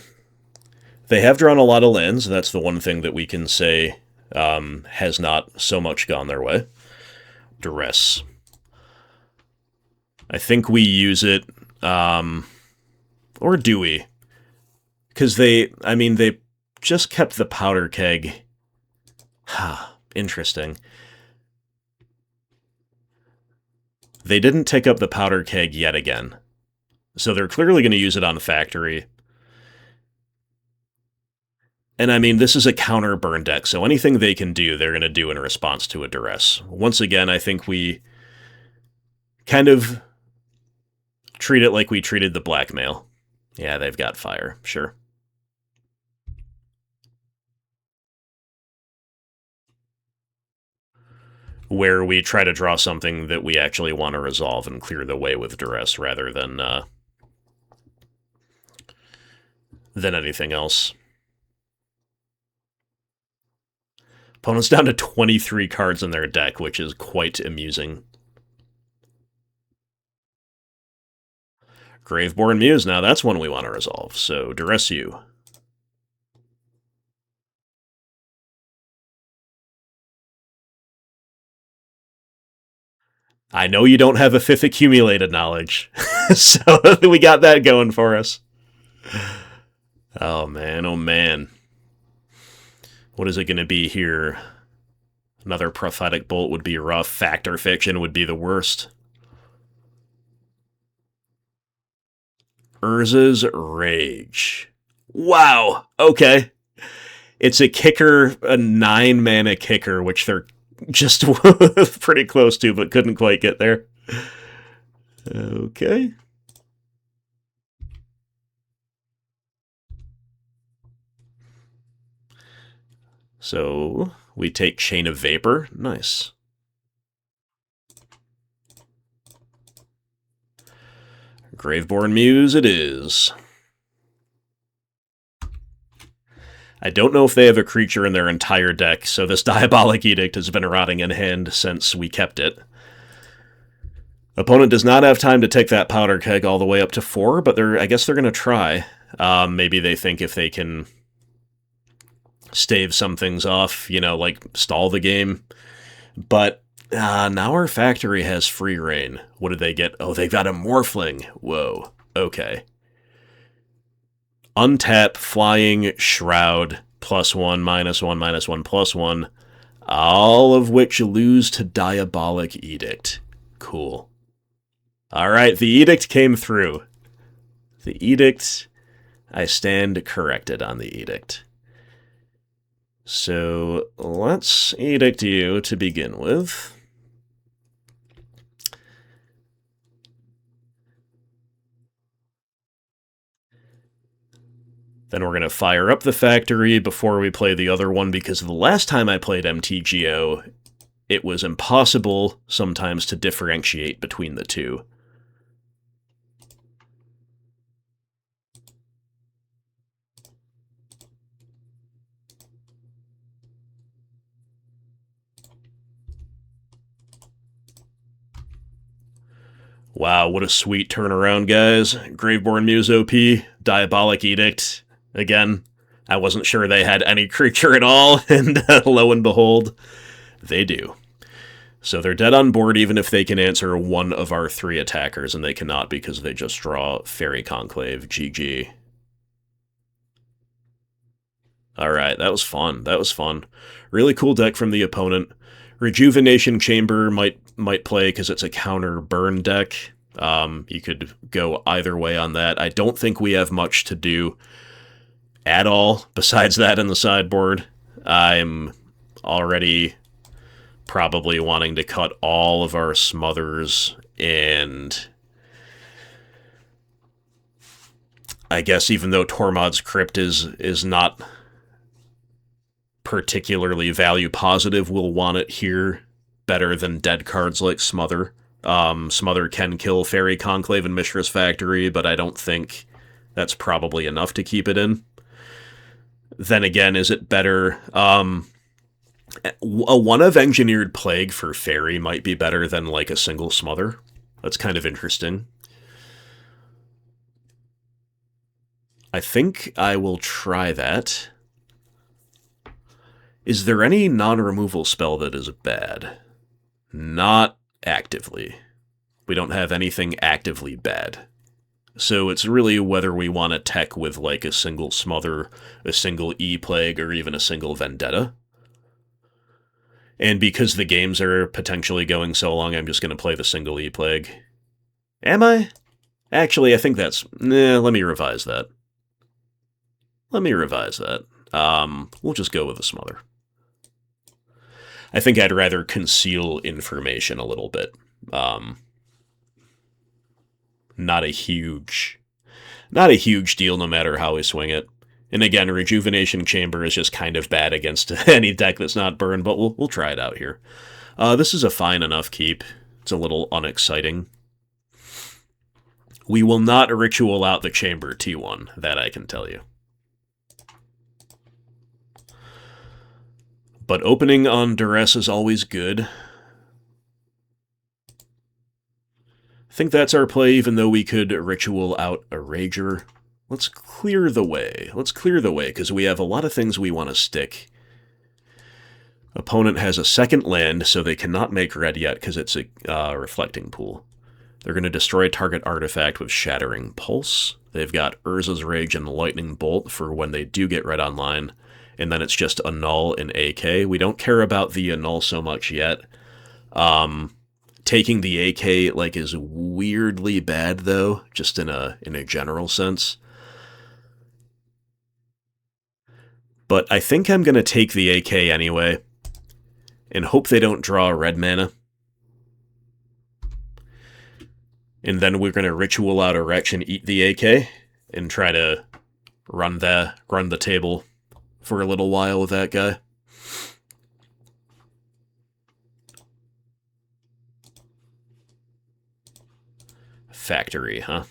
They have drawn a lot of lands. That's the one thing that we can say has not so much gone their way. Duress. I think we use it, or do we? Because they just kept the powder keg. Interesting. They didn't take up the powder keg yet again. So they're clearly going to use it on the factory. And I mean, this is a counterburn deck, so anything they can do, they're going to do in response to a duress. Once again, I think we kind of treat it like we treated the blackmail. Yeah, they've got fire, sure. Where we try to draw something that we actually want to resolve and clear the way with duress rather than anything else. Opponent's down to 23 cards in their deck, which is quite amusing. Graveborn Muse, now that's one we want to resolve, so duress you. I know you don't have a 5th accumulated knowledge, so we got that going for us. Oh man, oh man. What is it going to be here? Another Prophetic Bolt would be rough. Fact or Fiction would be the worst. Urza's Rage. Wow, okay. It's a kicker, a 9-mana kicker, which they're just pretty close to, but couldn't quite get there. Okay. So we take Chain of Vapor. Nice. Graveborn Muse it is. I don't know if they have a creature in their entire deck, so this Diabolic Edict has been rotting in hand since we kept it. Opponent does not have time to take that powder keg all the way up to 4, but I guess they're going to try. Maybe they think if they can stave some things off, you know, like stall the game. But now our factory has free reign. What did they get? Oh, they got a Morphling. Whoa. Okay. Untap, Flying, Shroud, +1, -1, -1, +1. All of which lose to Diabolic Edict. Cool. Alright, the Edict came through. The Edict, I stand corrected on the Edict. So, let's Edict you to begin with. Then we're going to fire up the factory before we play the other one, because the last time I played MTGO, it was impossible sometimes to differentiate between the two. Wow, what a sweet turnaround, guys. Graveborn Muse OP, Diabolic Edict. Again, I wasn't sure they had any creature at all, and lo and behold, they do. So they're dead on board even if they can answer one of our 3 attackers, and they cannot because they just draw Fairy Conclave. GG. Alright, that was fun. That was fun. Really cool deck from the opponent. Rejuvenation Chamber might play because it's a counter burn deck. You could go either way on that. I don't think we have much to do at all besides that in the sideboard. I'm already probably wanting to cut all of our smothers, and I guess even though Tormod's Crypt is not particularly value positive, we'll want it here better than dead cards like Smother. Smother can kill Fairy Conclave and Mishra's Factory, but I don't think that's probably enough to keep it in. Then again, is it better? A one of Engineered Plague for Fairy might be better than like a single Smother. That's kind of interesting. I think I will try that. Is there any non-removal spell that is bad? Not actively. We don't have anything actively bad. So it's really whether we want to tech with like a single Smother, a single E-Plague, or even a single Vendetta. And because the games are potentially going so long, I'm just going to play the single E-Plague. Am I? Actually, I think that's... let me revise that. We'll just go with the Smother. I think I'd rather conceal information a little bit. Not a huge deal no matter how we swing it. And again, Rejuvenation Chamber is just kind of bad against any deck that's not burned, but we'll try it out here. This is a fine enough keep. It's a little unexciting. We will not ritual out the Chamber T1, that I can tell you. But opening on duress is always good. I think that's our play, even though we could ritual out a Rager. Let's clear the way. Because we have a lot of things we want to stick. Opponent has a second land, so they cannot make red yet because it's a Reflecting Pool. They're going to destroy target artifact with Shattering Pulse. They've got Urza's Rage and Lightning Bolt for when they do get red online. And then it's just Annul and AK. We don't care about the Annul so much yet. Taking the AK like is weirdly bad though, just in a general sense. But I think I'm gonna take the AK anyway, and hope they don't draw red mana. And then we're gonna ritual out a Wretch and eat the AK, and try to run the table for a little while with that guy. Factory, huh?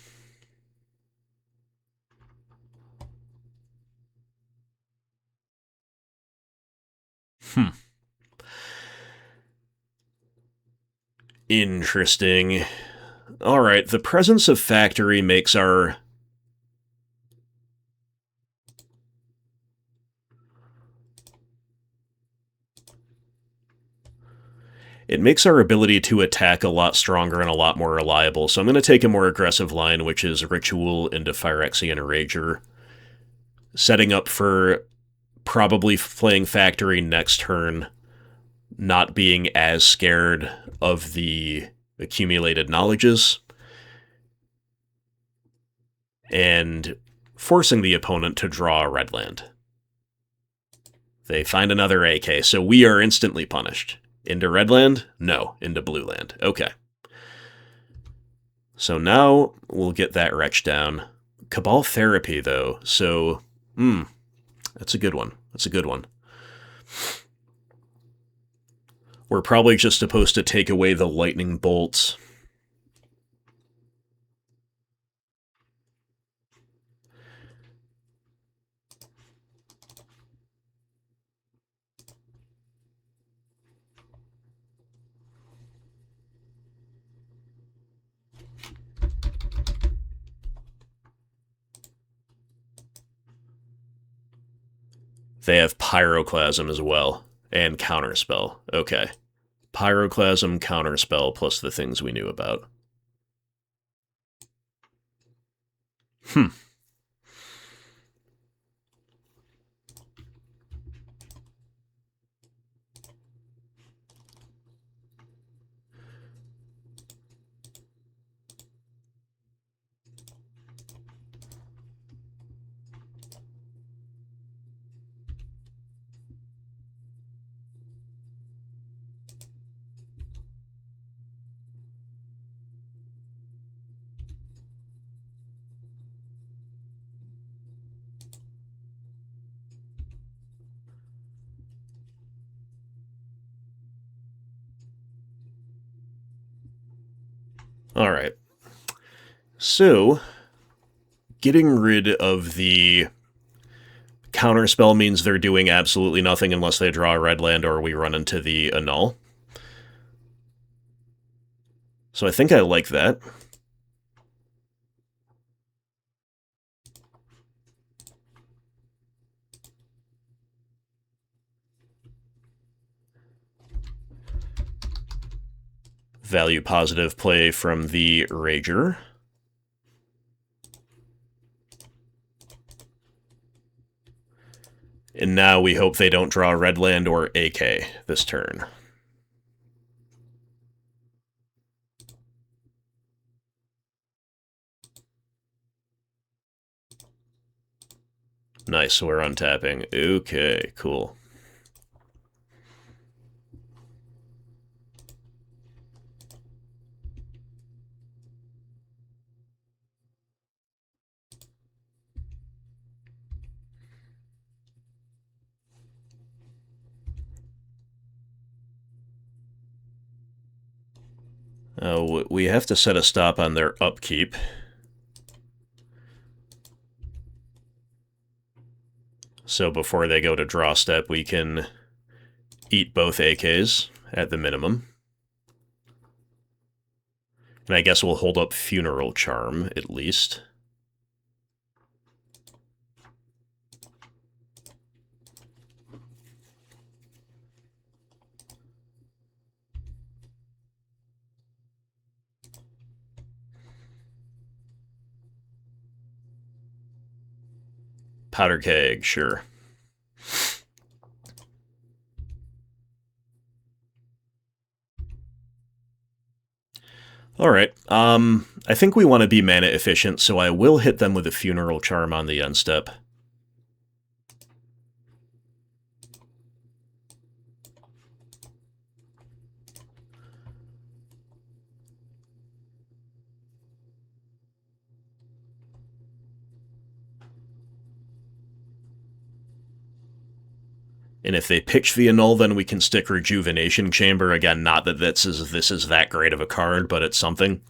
Interesting. Alright, the presence of Factory makes our... It makes our ability to attack a lot stronger and a lot more reliable, so I'm going to take a more aggressive line, which is Ritual into Phyrexian Rager. Setting up for probably playing Factory next turn, not being as scared of the accumulated knowledges, and forcing the opponent to draw a red land. They find another AK, so we are instantly punished. Into red land? No. Into blue land. Okay. So now we'll get that wretch down. Cabal Therapy, though, so... that's a good one. That's a good one. We're probably just supposed to take away the lightning bolts. They have Pyroclasm as well, and Counterspell. Okay. Pyroclasm, Counterspell, plus the things we knew about. Alright. So, getting rid of the Counterspell means they're doing absolutely nothing unless they draw a red land or we run into the Annul. So I think I like that. Value positive play from the Rager. And now we hope they don't draw red land or AK this turn. Nice, we're untapping. Okay, cool. We have to set a stop on their upkeep. So before they go to draw step, we can eat both AKs at the minimum. And I guess we'll hold up Funeral Charm, at least. Powder Keg, sure. Alright, I think we want to be mana efficient, so I will hit them with a Funeral Charm on the end step. And if they pitch the Annul, then we can stick Rejuvenation Chamber. Again, not that this is that great of a card, but it's something.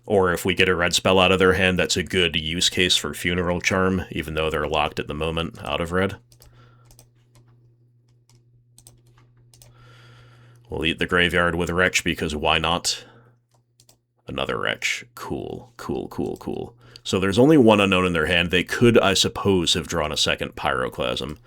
Or if we get a red spell out of their hand, that's a good use case for Funeral Charm, even though they're locked at the moment out of red. We'll eat the graveyard with Wretch because why not? Another Wretch. Cool, cool, cool, cool. So there's only one unknown in their hand. They could, I suppose, have drawn a second Pyroclasm.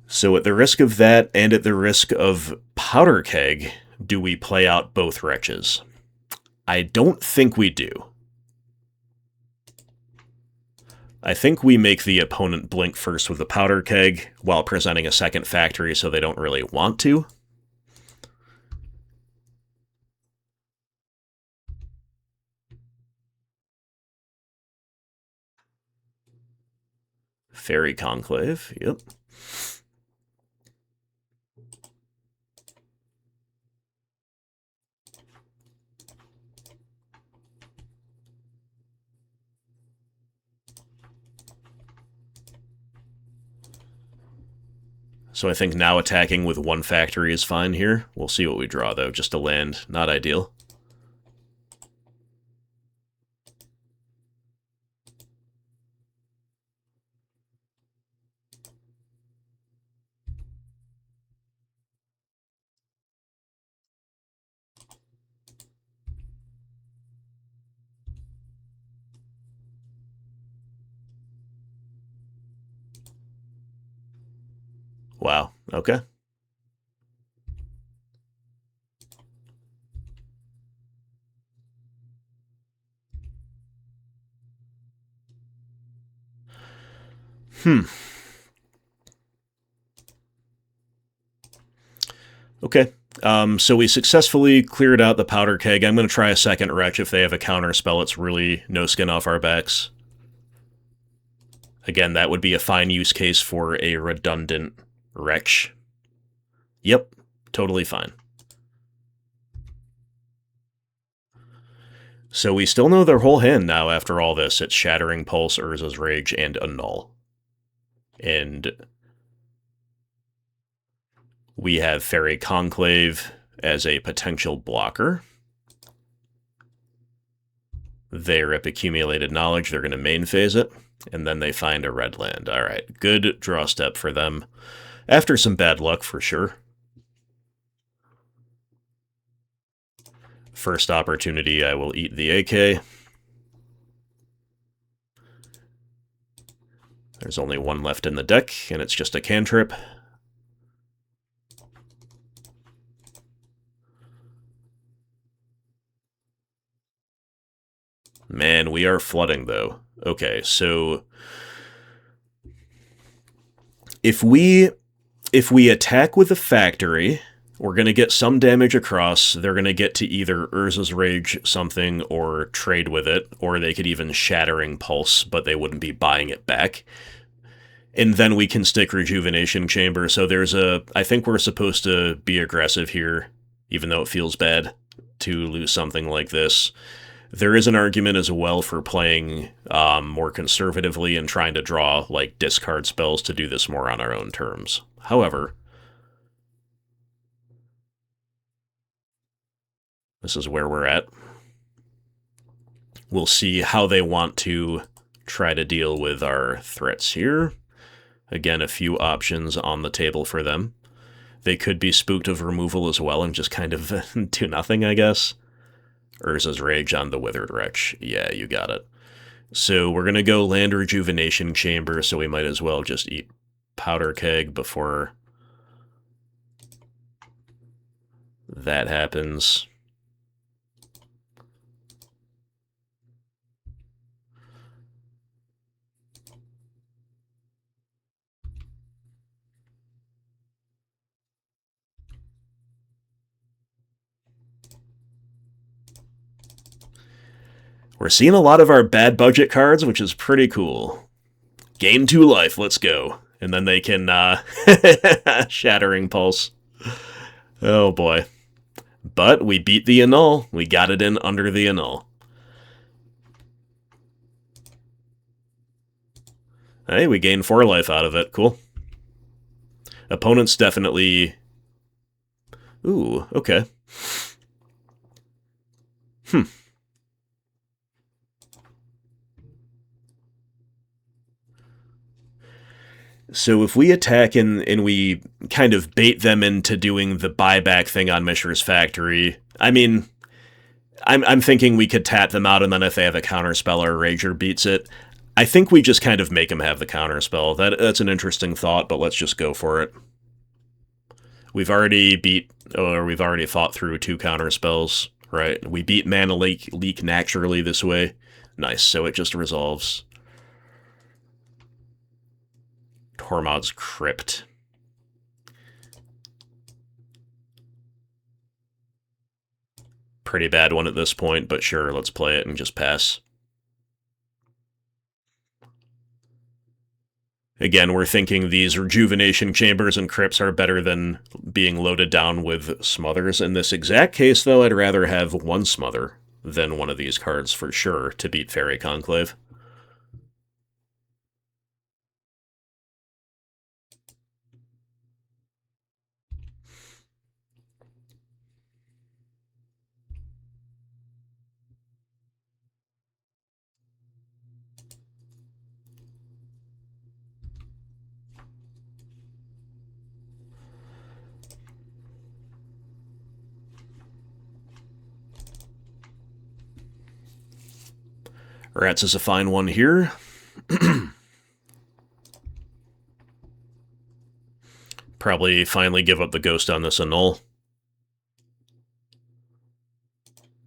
So at the risk of that, and at the risk of Powder Keg, do we play out both Wretches? I don't think we do. I think we make the opponent blink first with the Powder Keg, while presenting a second factory so they don't really want to. Fairy Conclave, yep. So I think now attacking with one factory is fine here. We'll see what we draw, though. Just a land, not ideal. Wow, okay. Okay, so we successfully cleared out the Powder Keg. I'm going to try a second Wretch if they have a counter spell. It's really no skin off our backs. Again, that would be a fine use case for a redundant Wretch. Yep, totally fine. So we still know their whole hand now after all this. It's Shattering Pulse, Urza's Rage, and Annul. And we have Fairy Conclave as a potential blocker. They rip Accumulated Knowledge, they're going to main phase it, and then they find a red land. Alright, good draw step for them. After some bad luck, for sure. First opportunity, I will eat the AK. There's only one left in the deck, and it's just a cantrip. Man, we are flooding, though. Okay, so if we attack with a factory, we're going to get some damage across. They're going to get to either Urza's Rage something or trade with it, or they could even Shattering Pulse, but they wouldn't be buying it back. And then we can stick Rejuvenation Chamber, so there's I think we're supposed to be aggressive here, even though it feels bad to lose something like this. There is an argument as well for playing more conservatively and trying to draw, like, discard spells to do this more on our own terms. However, this is where we're at. We'll see how they want to try to deal with our threats here. Again, a few options on the table for them. They could be spooked of removal as well and just kind of do nothing, I guess. Urza's Rage on the Withered Wretch. Yeah, you got it. So we're going to go land Rejuvenation Chamber, so we might as well just eat Powder Keg before that happens. We're seeing a lot of our bad budget cards, which is pretty cool. Gain 2 life, let's go. And then they can, Shattering Pulse. Oh boy. But we beat the Annul. We got it in under the Annul. Hey, we gained 4 life out of it. Cool. Opponents definitely... Ooh, okay. So if we attack and we kind of bait them into doing the buyback thing on Mishra's Factory, I mean, I'm thinking we could tap them out, and then if they have a counterspell or Rager beats it, I think we just kind of make them have the counterspell. That's an interesting thought, but let's just go for it. We've already thought through 2 counterspells, right? We beat Mana Leak naturally this way. Nice, so it just resolves. Tormod's Crypt. Pretty bad one at this point, but sure, let's play it and just pass. Again, we're thinking these Rejuvenation Chambers and Crypts are better than being loaded down with Smothers. In this exact case, though, I'd rather have 1 Smother than one of these cards for sure to beat Fairy Conclave. Rats is a fine one here. Probably finally give up the ghost on this Annul.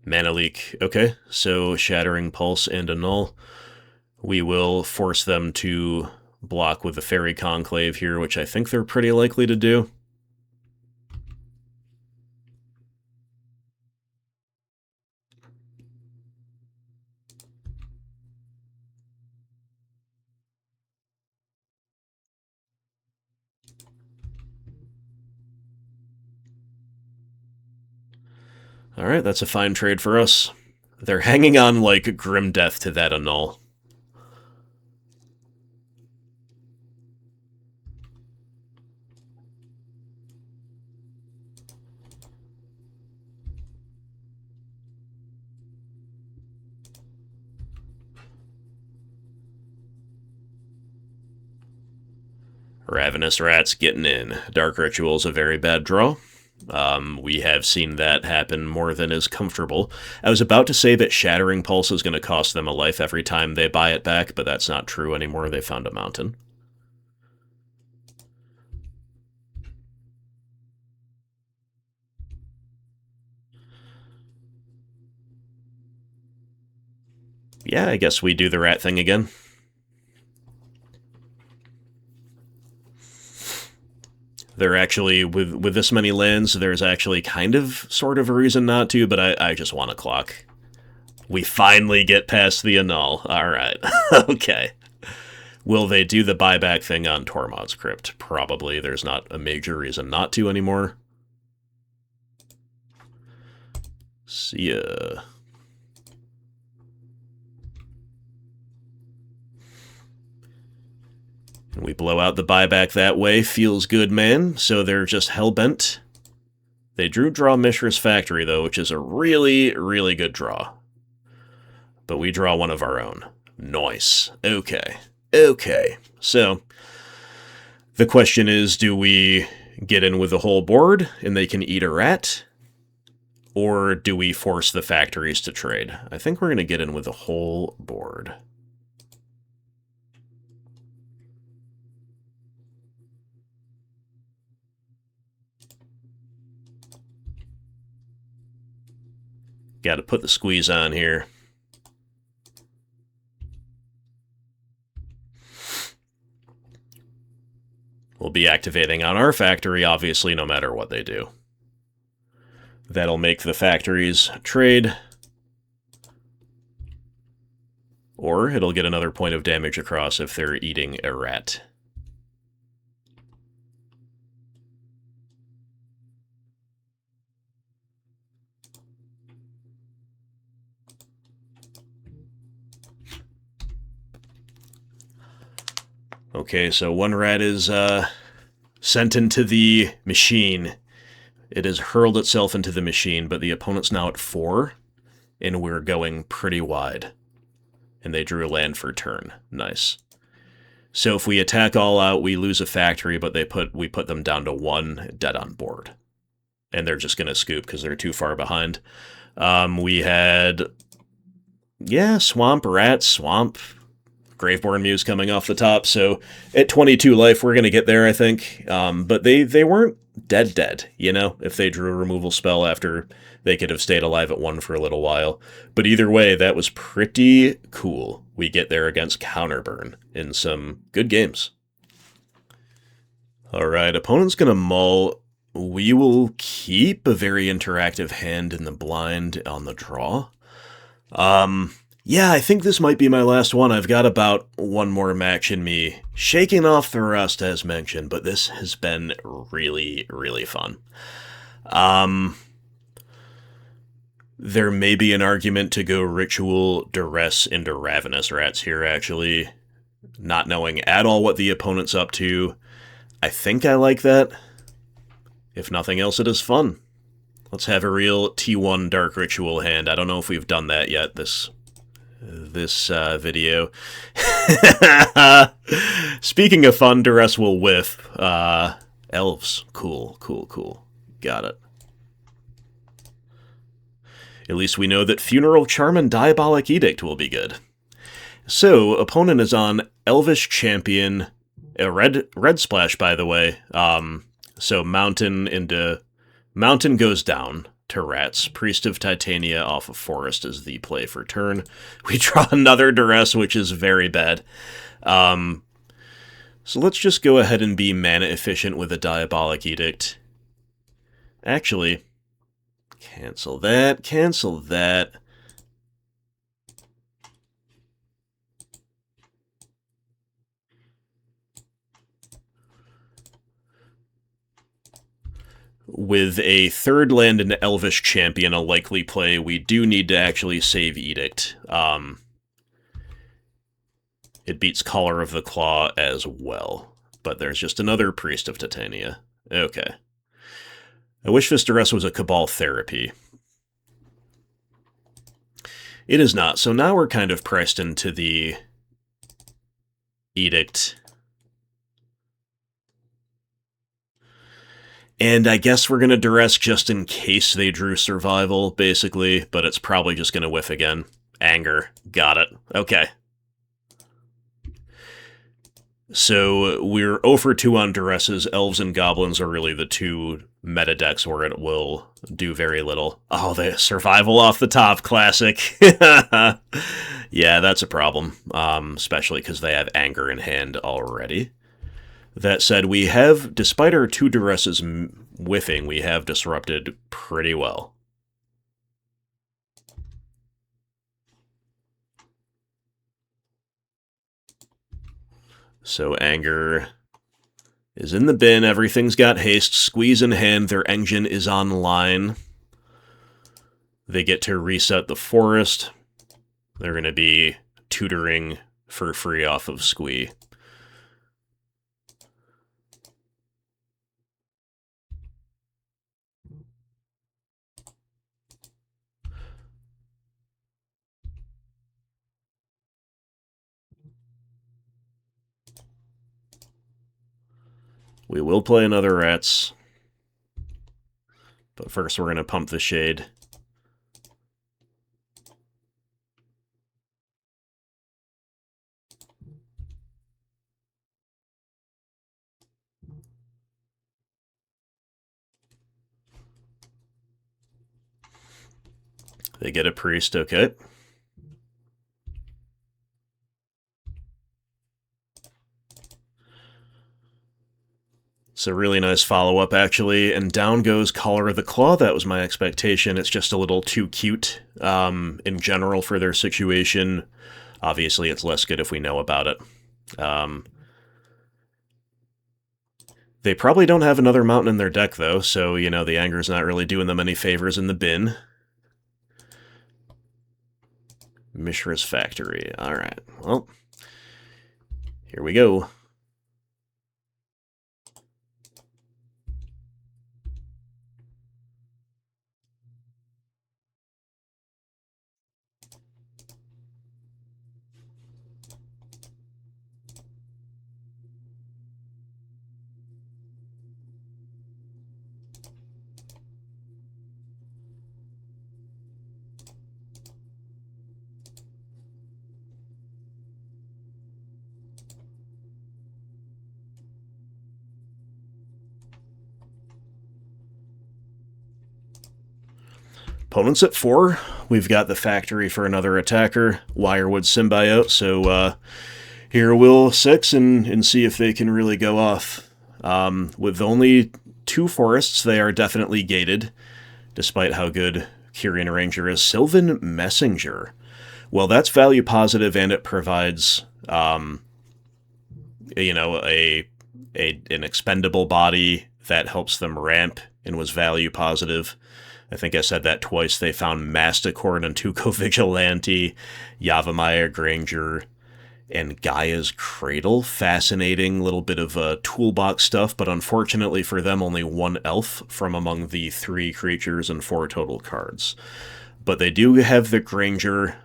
Mana Leak. Okay, so Shattering Pulse and Annul. We will force them to block with the Fairy Conclave here, which I think they're pretty likely to do. Alright, that's a fine trade for us. They're hanging on like Grim Death to that Annul. Ravenous Rats getting in. Dark Ritual's a very bad draw. We have seen that happen more than is comfortable. I was about to say that Shattering Pulse is going to cost them a life every time they buy it back, but that's not true anymore. They found a mountain. Yeah, I guess we do the rat thing again. They're actually, with this many lands, there's actually kind of, sort of a reason not to, but I just want a clock. We finally get past the Annul. Alright. Okay. Will they do the buyback thing on Tormod's Crypt? Probably. There's not a major reason not to anymore. See ya. We blow out the buyback that way. Feels good, man. So they're just hellbent. They drew draw Mishra's Factory, though, which is a really, really good draw. But we draw one of our own. Nice. Okay. Okay. So, the question is, do we get in with the whole board, and they can eat a rat? Or do we force the factories to trade? I think we're going to get in with the whole board. Got to put the squeeze on here. We'll be activating on our factory, obviously, no matter what they do. That'll make the factories trade. Or it'll get another point of damage across if they're eating a rat. Okay, so one rat is sent into the machine. It has hurled itself into the machine, but the opponent's now at 4. and we're going pretty wide. And they drew a land for turn. Nice. So if we attack all out, we lose a factory, but we put them down to 1, dead on board. And they're just going to scoop because they're too far behind. We had, Swamp, Rat, Swamp, Graveborn Muse coming off the top. So at 22 life, we're going to get there, I think. But they weren't dead, you know, if they drew a removal spell after they could have stayed alive at 1 for a little while. But either way, that was pretty cool. We get there against Counterburn in some good games. All right, opponent's going to mull. We will keep a very interactive hand in the blind on the draw. Yeah, I think this might be my last one. I've got about one more match in me, shaking off the rust as mentioned, but this has been really, really fun. There may be an argument to go Ritual Duress into Ravenous Rats here, actually. Not knowing at all what the opponent's up to. I think I like that. If nothing else, it is fun. Let's have a real T1 Dark Ritual hand. I don't know if we've done that yet this video. Speaking of fun, Duress will whiff. Elves. Cool. Got it. At least we know that Funeral Charm and Diabolic Edict will be good. So, opponent is on Elvish Champion, a red splash, by the way. So Mountain goes down to Rats. Priest of Titania off of Forest is the play for turn. We draw another Duress, which is very bad. So let's just go ahead and be mana efficient with a Diabolic Edict. Actually, cancel that. With a third land in Elvish Champion, a likely play, we do need to actually save Edict. It beats Caller of the Claw as well. But there's just another Priest of Titania. Okay. I wish this Duress was a Cabal Therapy. It is not, so now we're kind of pressed into the Edict. And I guess we're going to Duress just in case they drew Survival, basically, but it's probably just going to whiff again. Anger. Got it. Okay. So we're 0 for 2 on Duresses. Elves and Goblins are really the two meta decks where it will do very little. Oh, the Survival off the top. Classic. Yeah, that's a problem, especially because they have Anger in hand already. That said, we have, despite our 2 Duresses whiffing, we have disrupted pretty well. So Anger is in the bin, everything's got haste, squeeze in hand, their engine is online. They get to reset the forest. They're going to be tutoring for free off of Squee. We will play another Rats. But first we're going to pump the Shade. They get a Priest, okay. It's a really nice follow-up, actually, and down goes Caller of the Claw. That was my expectation. It's just a little too cute in general for their situation. Obviously, it's less good if we know about it. They probably don't have another mountain in their deck, though, so, you know, the Anger's not really doing them any favors in the bin. Mishra's Factory. Alright, well, here we go. Opponents at 4. We've got the factory for another attacker, Wirewood Symbiote, so here we'll 6 and see if they can really go off. With only 2 forests, they are definitely gated, despite how good Kyrian Ranger is. Sylvan Messenger. Well, that's value positive, and it provides, you know, an expendable body that helps them ramp and was value positive. I think I said that twice. They found Masticorn and Tuco Vigilante, Yavimaya Granger, and Gaia's Cradle. Fascinating little bit of toolbox stuff, but unfortunately for them, only 1 elf from among the 3 creatures and 4 total cards. But they do have the Granger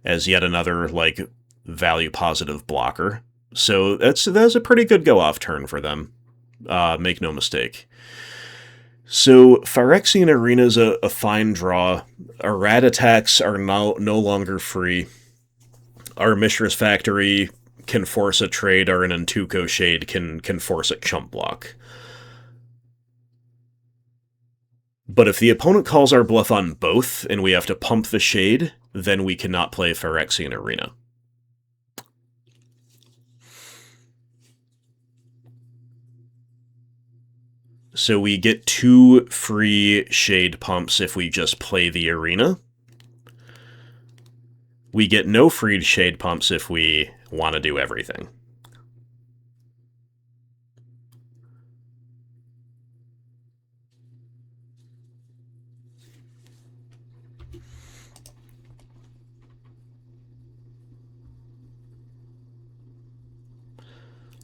as yet another, like, value-positive blocker. So that's a pretty good go-off turn for them. Make no mistake. So Phyrexian Arena is a fine draw. Our rat attacks are no longer free. Our Mishra's Factory can force a trade, or an Antuco Shade can force a chump block. But if the opponent calls our bluff on both, and we have to pump the Shade, then we cannot play Phyrexian Arena. So we get 2 free Shade pumps if we just play the Arena. We get no free Shade pumps if we want to do everything.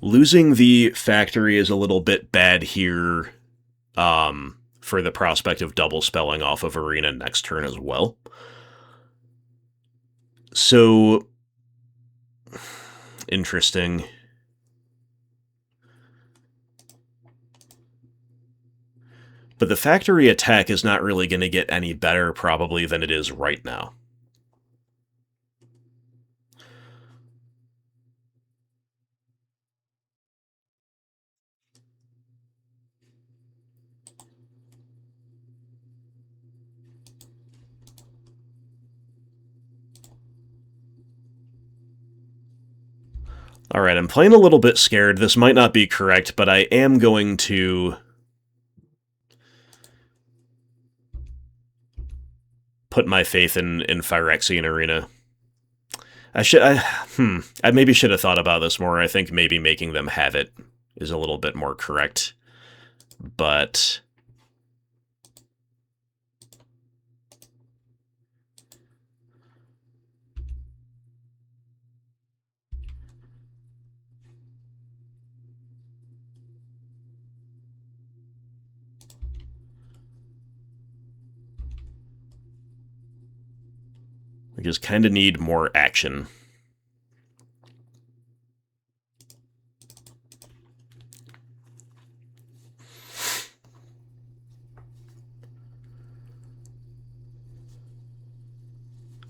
Losing the factory is a little bit bad here for the prospect of double spelling off of Arena next turn as well. So, interesting. But the factory attack is not really going to get any better, probably, than it is right now. Alright, I'm playing a little bit scared. This might not be correct, but I am going to put my faith in Phyrexian Arena. I maybe should have thought about this more. I think maybe making them have it is a little bit more correct. But we just kind of need more action.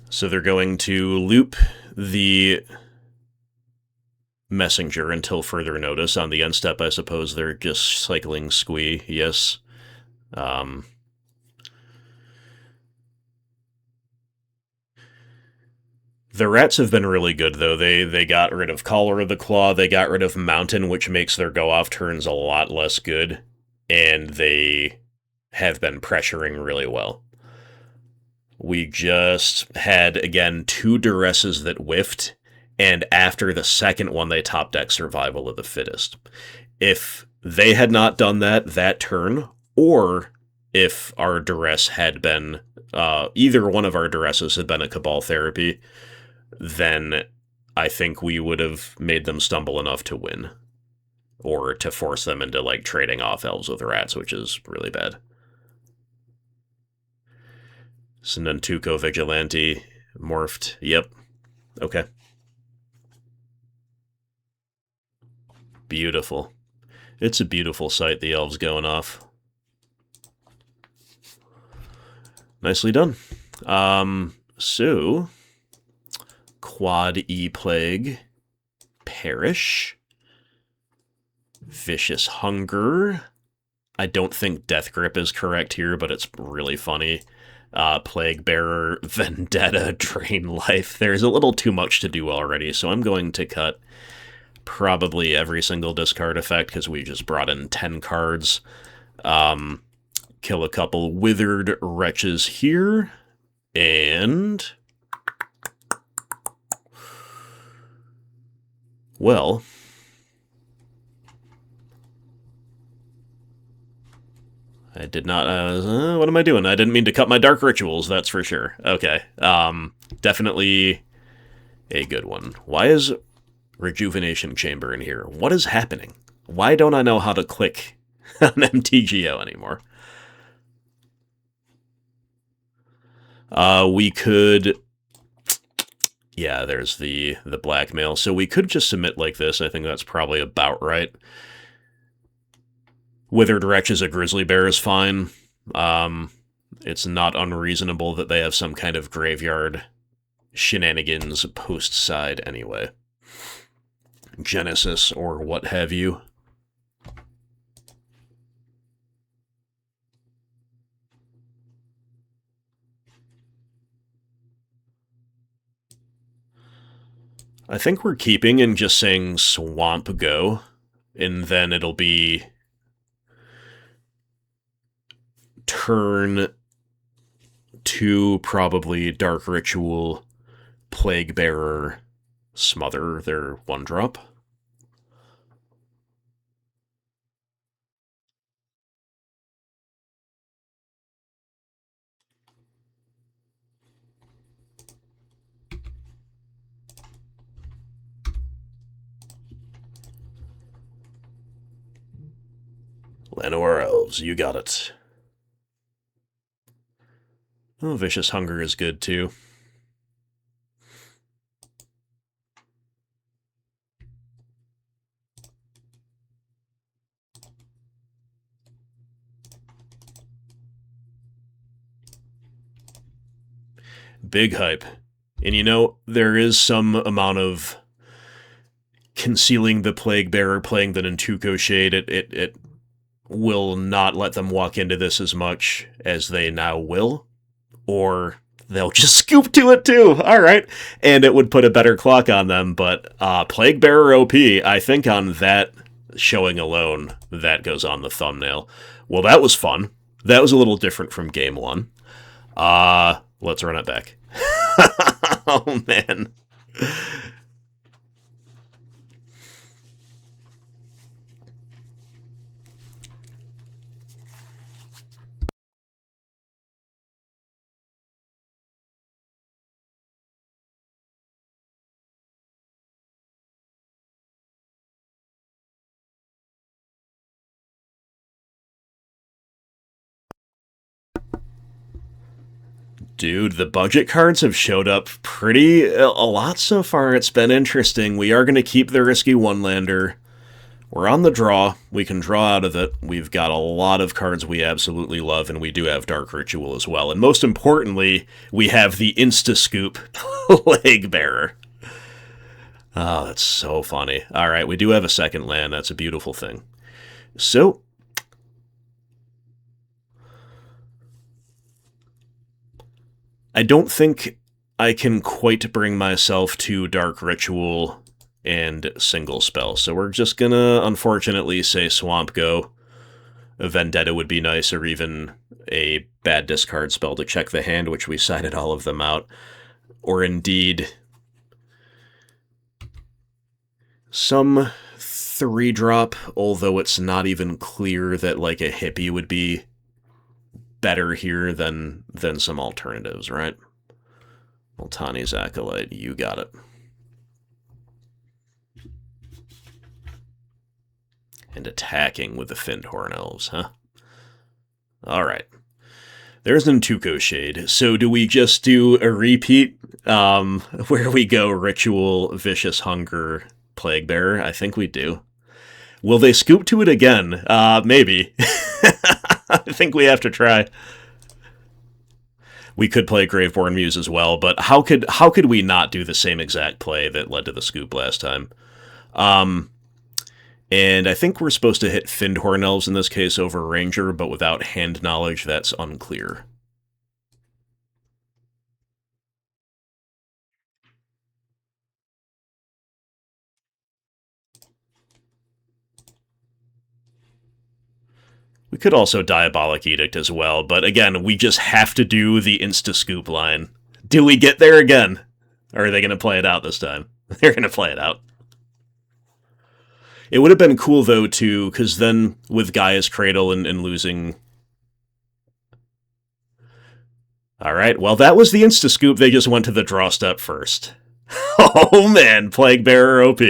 So they're going to loop the Messenger until further notice. On the end step, I suppose they're just cycling Squee, yes. The rats have been really good, though. They got rid of Collar of the Claw, they got rid of Mountain, which makes their go-off turns a lot less good, and they have been pressuring really well. We just had, again, 2 Duresses that whiffed, and after the second one, they top deck Survival of the Fittest. If they had not done that turn, or if our Duress had been, either one of our Duresses had been a Cabal Therapy, then I think we would have made them stumble enough to win. Or to force them into, like, trading off Elves with Rats, which is really bad. So Nantuko Vigilante morphed. Yep. Okay. Beautiful. It's a beautiful sight, the Elves going off. Nicely done. So, Quad E-Plague, Perish, Vicious Hunger, I don't think Death Grip is correct here, but it's really funny. Plague Bearer, Vendetta, Drain Life. There's a little too much to do already, so I'm going to cut probably every single discard effect because we just brought in 10 cards. Kill a couple Withered Wretches here, and... well... I did not, what am I doing? I didn't mean to cut my Dark Rituals, that's for sure. Okay, definitely a good one. Why is Rejuvenation Chamber in here? What is happening? Why don't I know how to click on MTGO anymore? We could... yeah, there's the blackmail. So we could just submit like this. I think that's probably about right. Withered Wretch as a Grizzly Bear is fine. It's not unreasonable that they have some kind of graveyard shenanigans post-side anyway. Genesis or what have you. I think we're keeping and just saying Swamp Go, and then it'll be turn 2, probably Dark Ritual, Plague Bearer, Smother their 1-drop. Llanowar Elves, you got it. Oh, Vicious Hunger is good, too. Big hype. And you know, there is some amount of concealing the Plague Bearer, playing the Nantuko Shade. It will not let them walk into this as much as they now will. Or they'll just scoop to it too. All right. And it would put a better clock on them. But Plague Bearer OP, I think on that showing alone, that goes on the thumbnail. Well, that was fun. That was a little different from game 1. Let's run it back. Oh, man. Dude, the budget cards have showed up a lot so far. It's been interesting. We are going to keep the risky one-lander. We're on the draw. We can draw out of it. We've got a lot of cards we absolutely love, and we do have Dark Ritual as well. And most importantly, we have the Insta-Scoop Plague Bearer. Oh, that's so funny. All right, we do have a second land. That's a beautiful thing. So... I don't think I can quite bring myself to Dark Ritual and single spell, so we're just gonna, unfortunately, say Swamp Go. A Vendetta would be nice, or even a bad discard spell to check the hand, which we sided all of them out. Or indeed, some 3-drop, although it's not even clear that, like, a hippie would be better here than some alternatives, right? Multani's Acolyte, you got it. And attacking with the Fyndhorn Elves, huh? Alright. There's Nantuko Shade. So do we just do a repeat where we go Ritual, Vicious Hunger, Plague Bearer? I think we do. Will they scoop to it again? Maybe. I think we have to try. We could play Graveborn Muse as well, but how could we not do the same exact play that led to the scoop last time? And I think we're supposed to hit Findhorn Elves in this case over Ranger, but without hand knowledge, that's unclear. We could also Diabolic Edict as well, but again, we just have to do the Insta-Scoop line. Do we get there again? Or are they going to play it out this time? They're going to play it out. It would have been cool, though, too, because then with Gaia's Cradle and losing... Alright, well, that was the Insta-Scoop. They just went to the draw step first. Oh, man, Plague Bearer OP.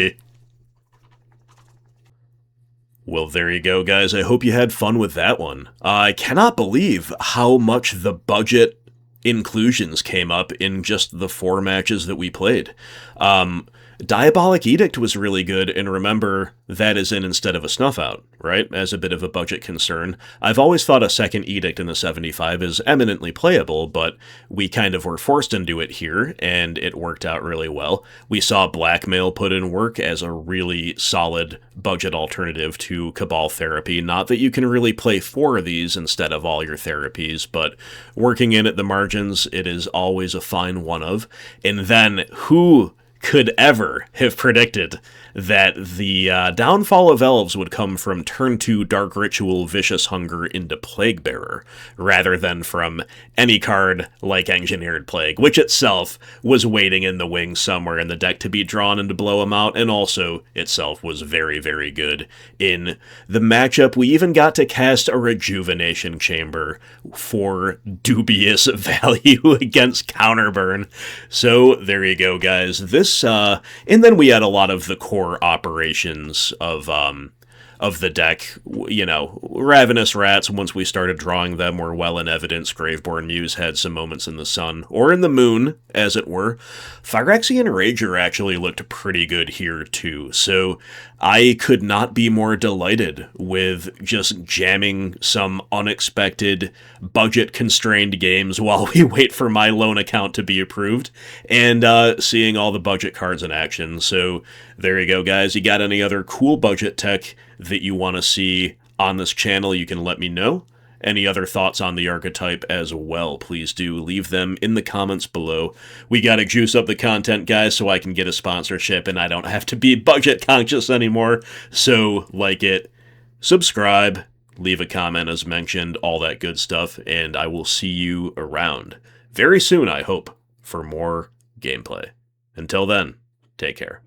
Well, there you go, guys. I hope you had fun with that one. I cannot believe how much the budget inclusions came up in just the 4 matches that we played. Diabolic Edict was really good, and remember, that is in instead of a Snuff Out, right? As a bit of a budget concern. I've always thought a second Edict in the 75 is eminently playable, but we kind of were forced into it here, and it worked out really well. We saw Blackmail put in work as a really solid budget alternative to Cabal Therapy. Not that you can really play 4 of these instead of all your therapies, but working in at the margins, it is always a fine one of. And then, who could ever have predicted that the downfall of Elves would come from turn 2 Dark Ritual Vicious Hunger into Plague Bearer, rather than from any card like Engineered Plague, which itself was waiting in the wings somewhere in the deck to be drawn and to blow him out, and also itself was very, very good in the matchup. We even got to cast a Rejuvenation Chamber for dubious value against Counterburn. So there you go, guys. This, and then we had a lot of the core operations of the deck. You know, Ravenous Rats, once we started drawing them, were well in evidence. Graveborn Muse had some moments in the sun, or in the moon, as it were. Phyrexian Rager actually looked pretty good here, too, so I could not be more delighted with just jamming some unexpected, budget-constrained games while we wait for my loan account to be approved, and seeing all the budget cards in action. So there you go, guys. You got any other cool budget tech that you want to see on this channel, you can let me know. Any other thoughts on the archetype as well, please do leave them in the comments below. We gotta juice up the content, guys, so I can get a sponsorship and I don't have to be budget conscious anymore. So, like it, subscribe, leave a comment as mentioned, all that good stuff, and I will see you around very soon, I hope, for more gameplay. Until then, take care.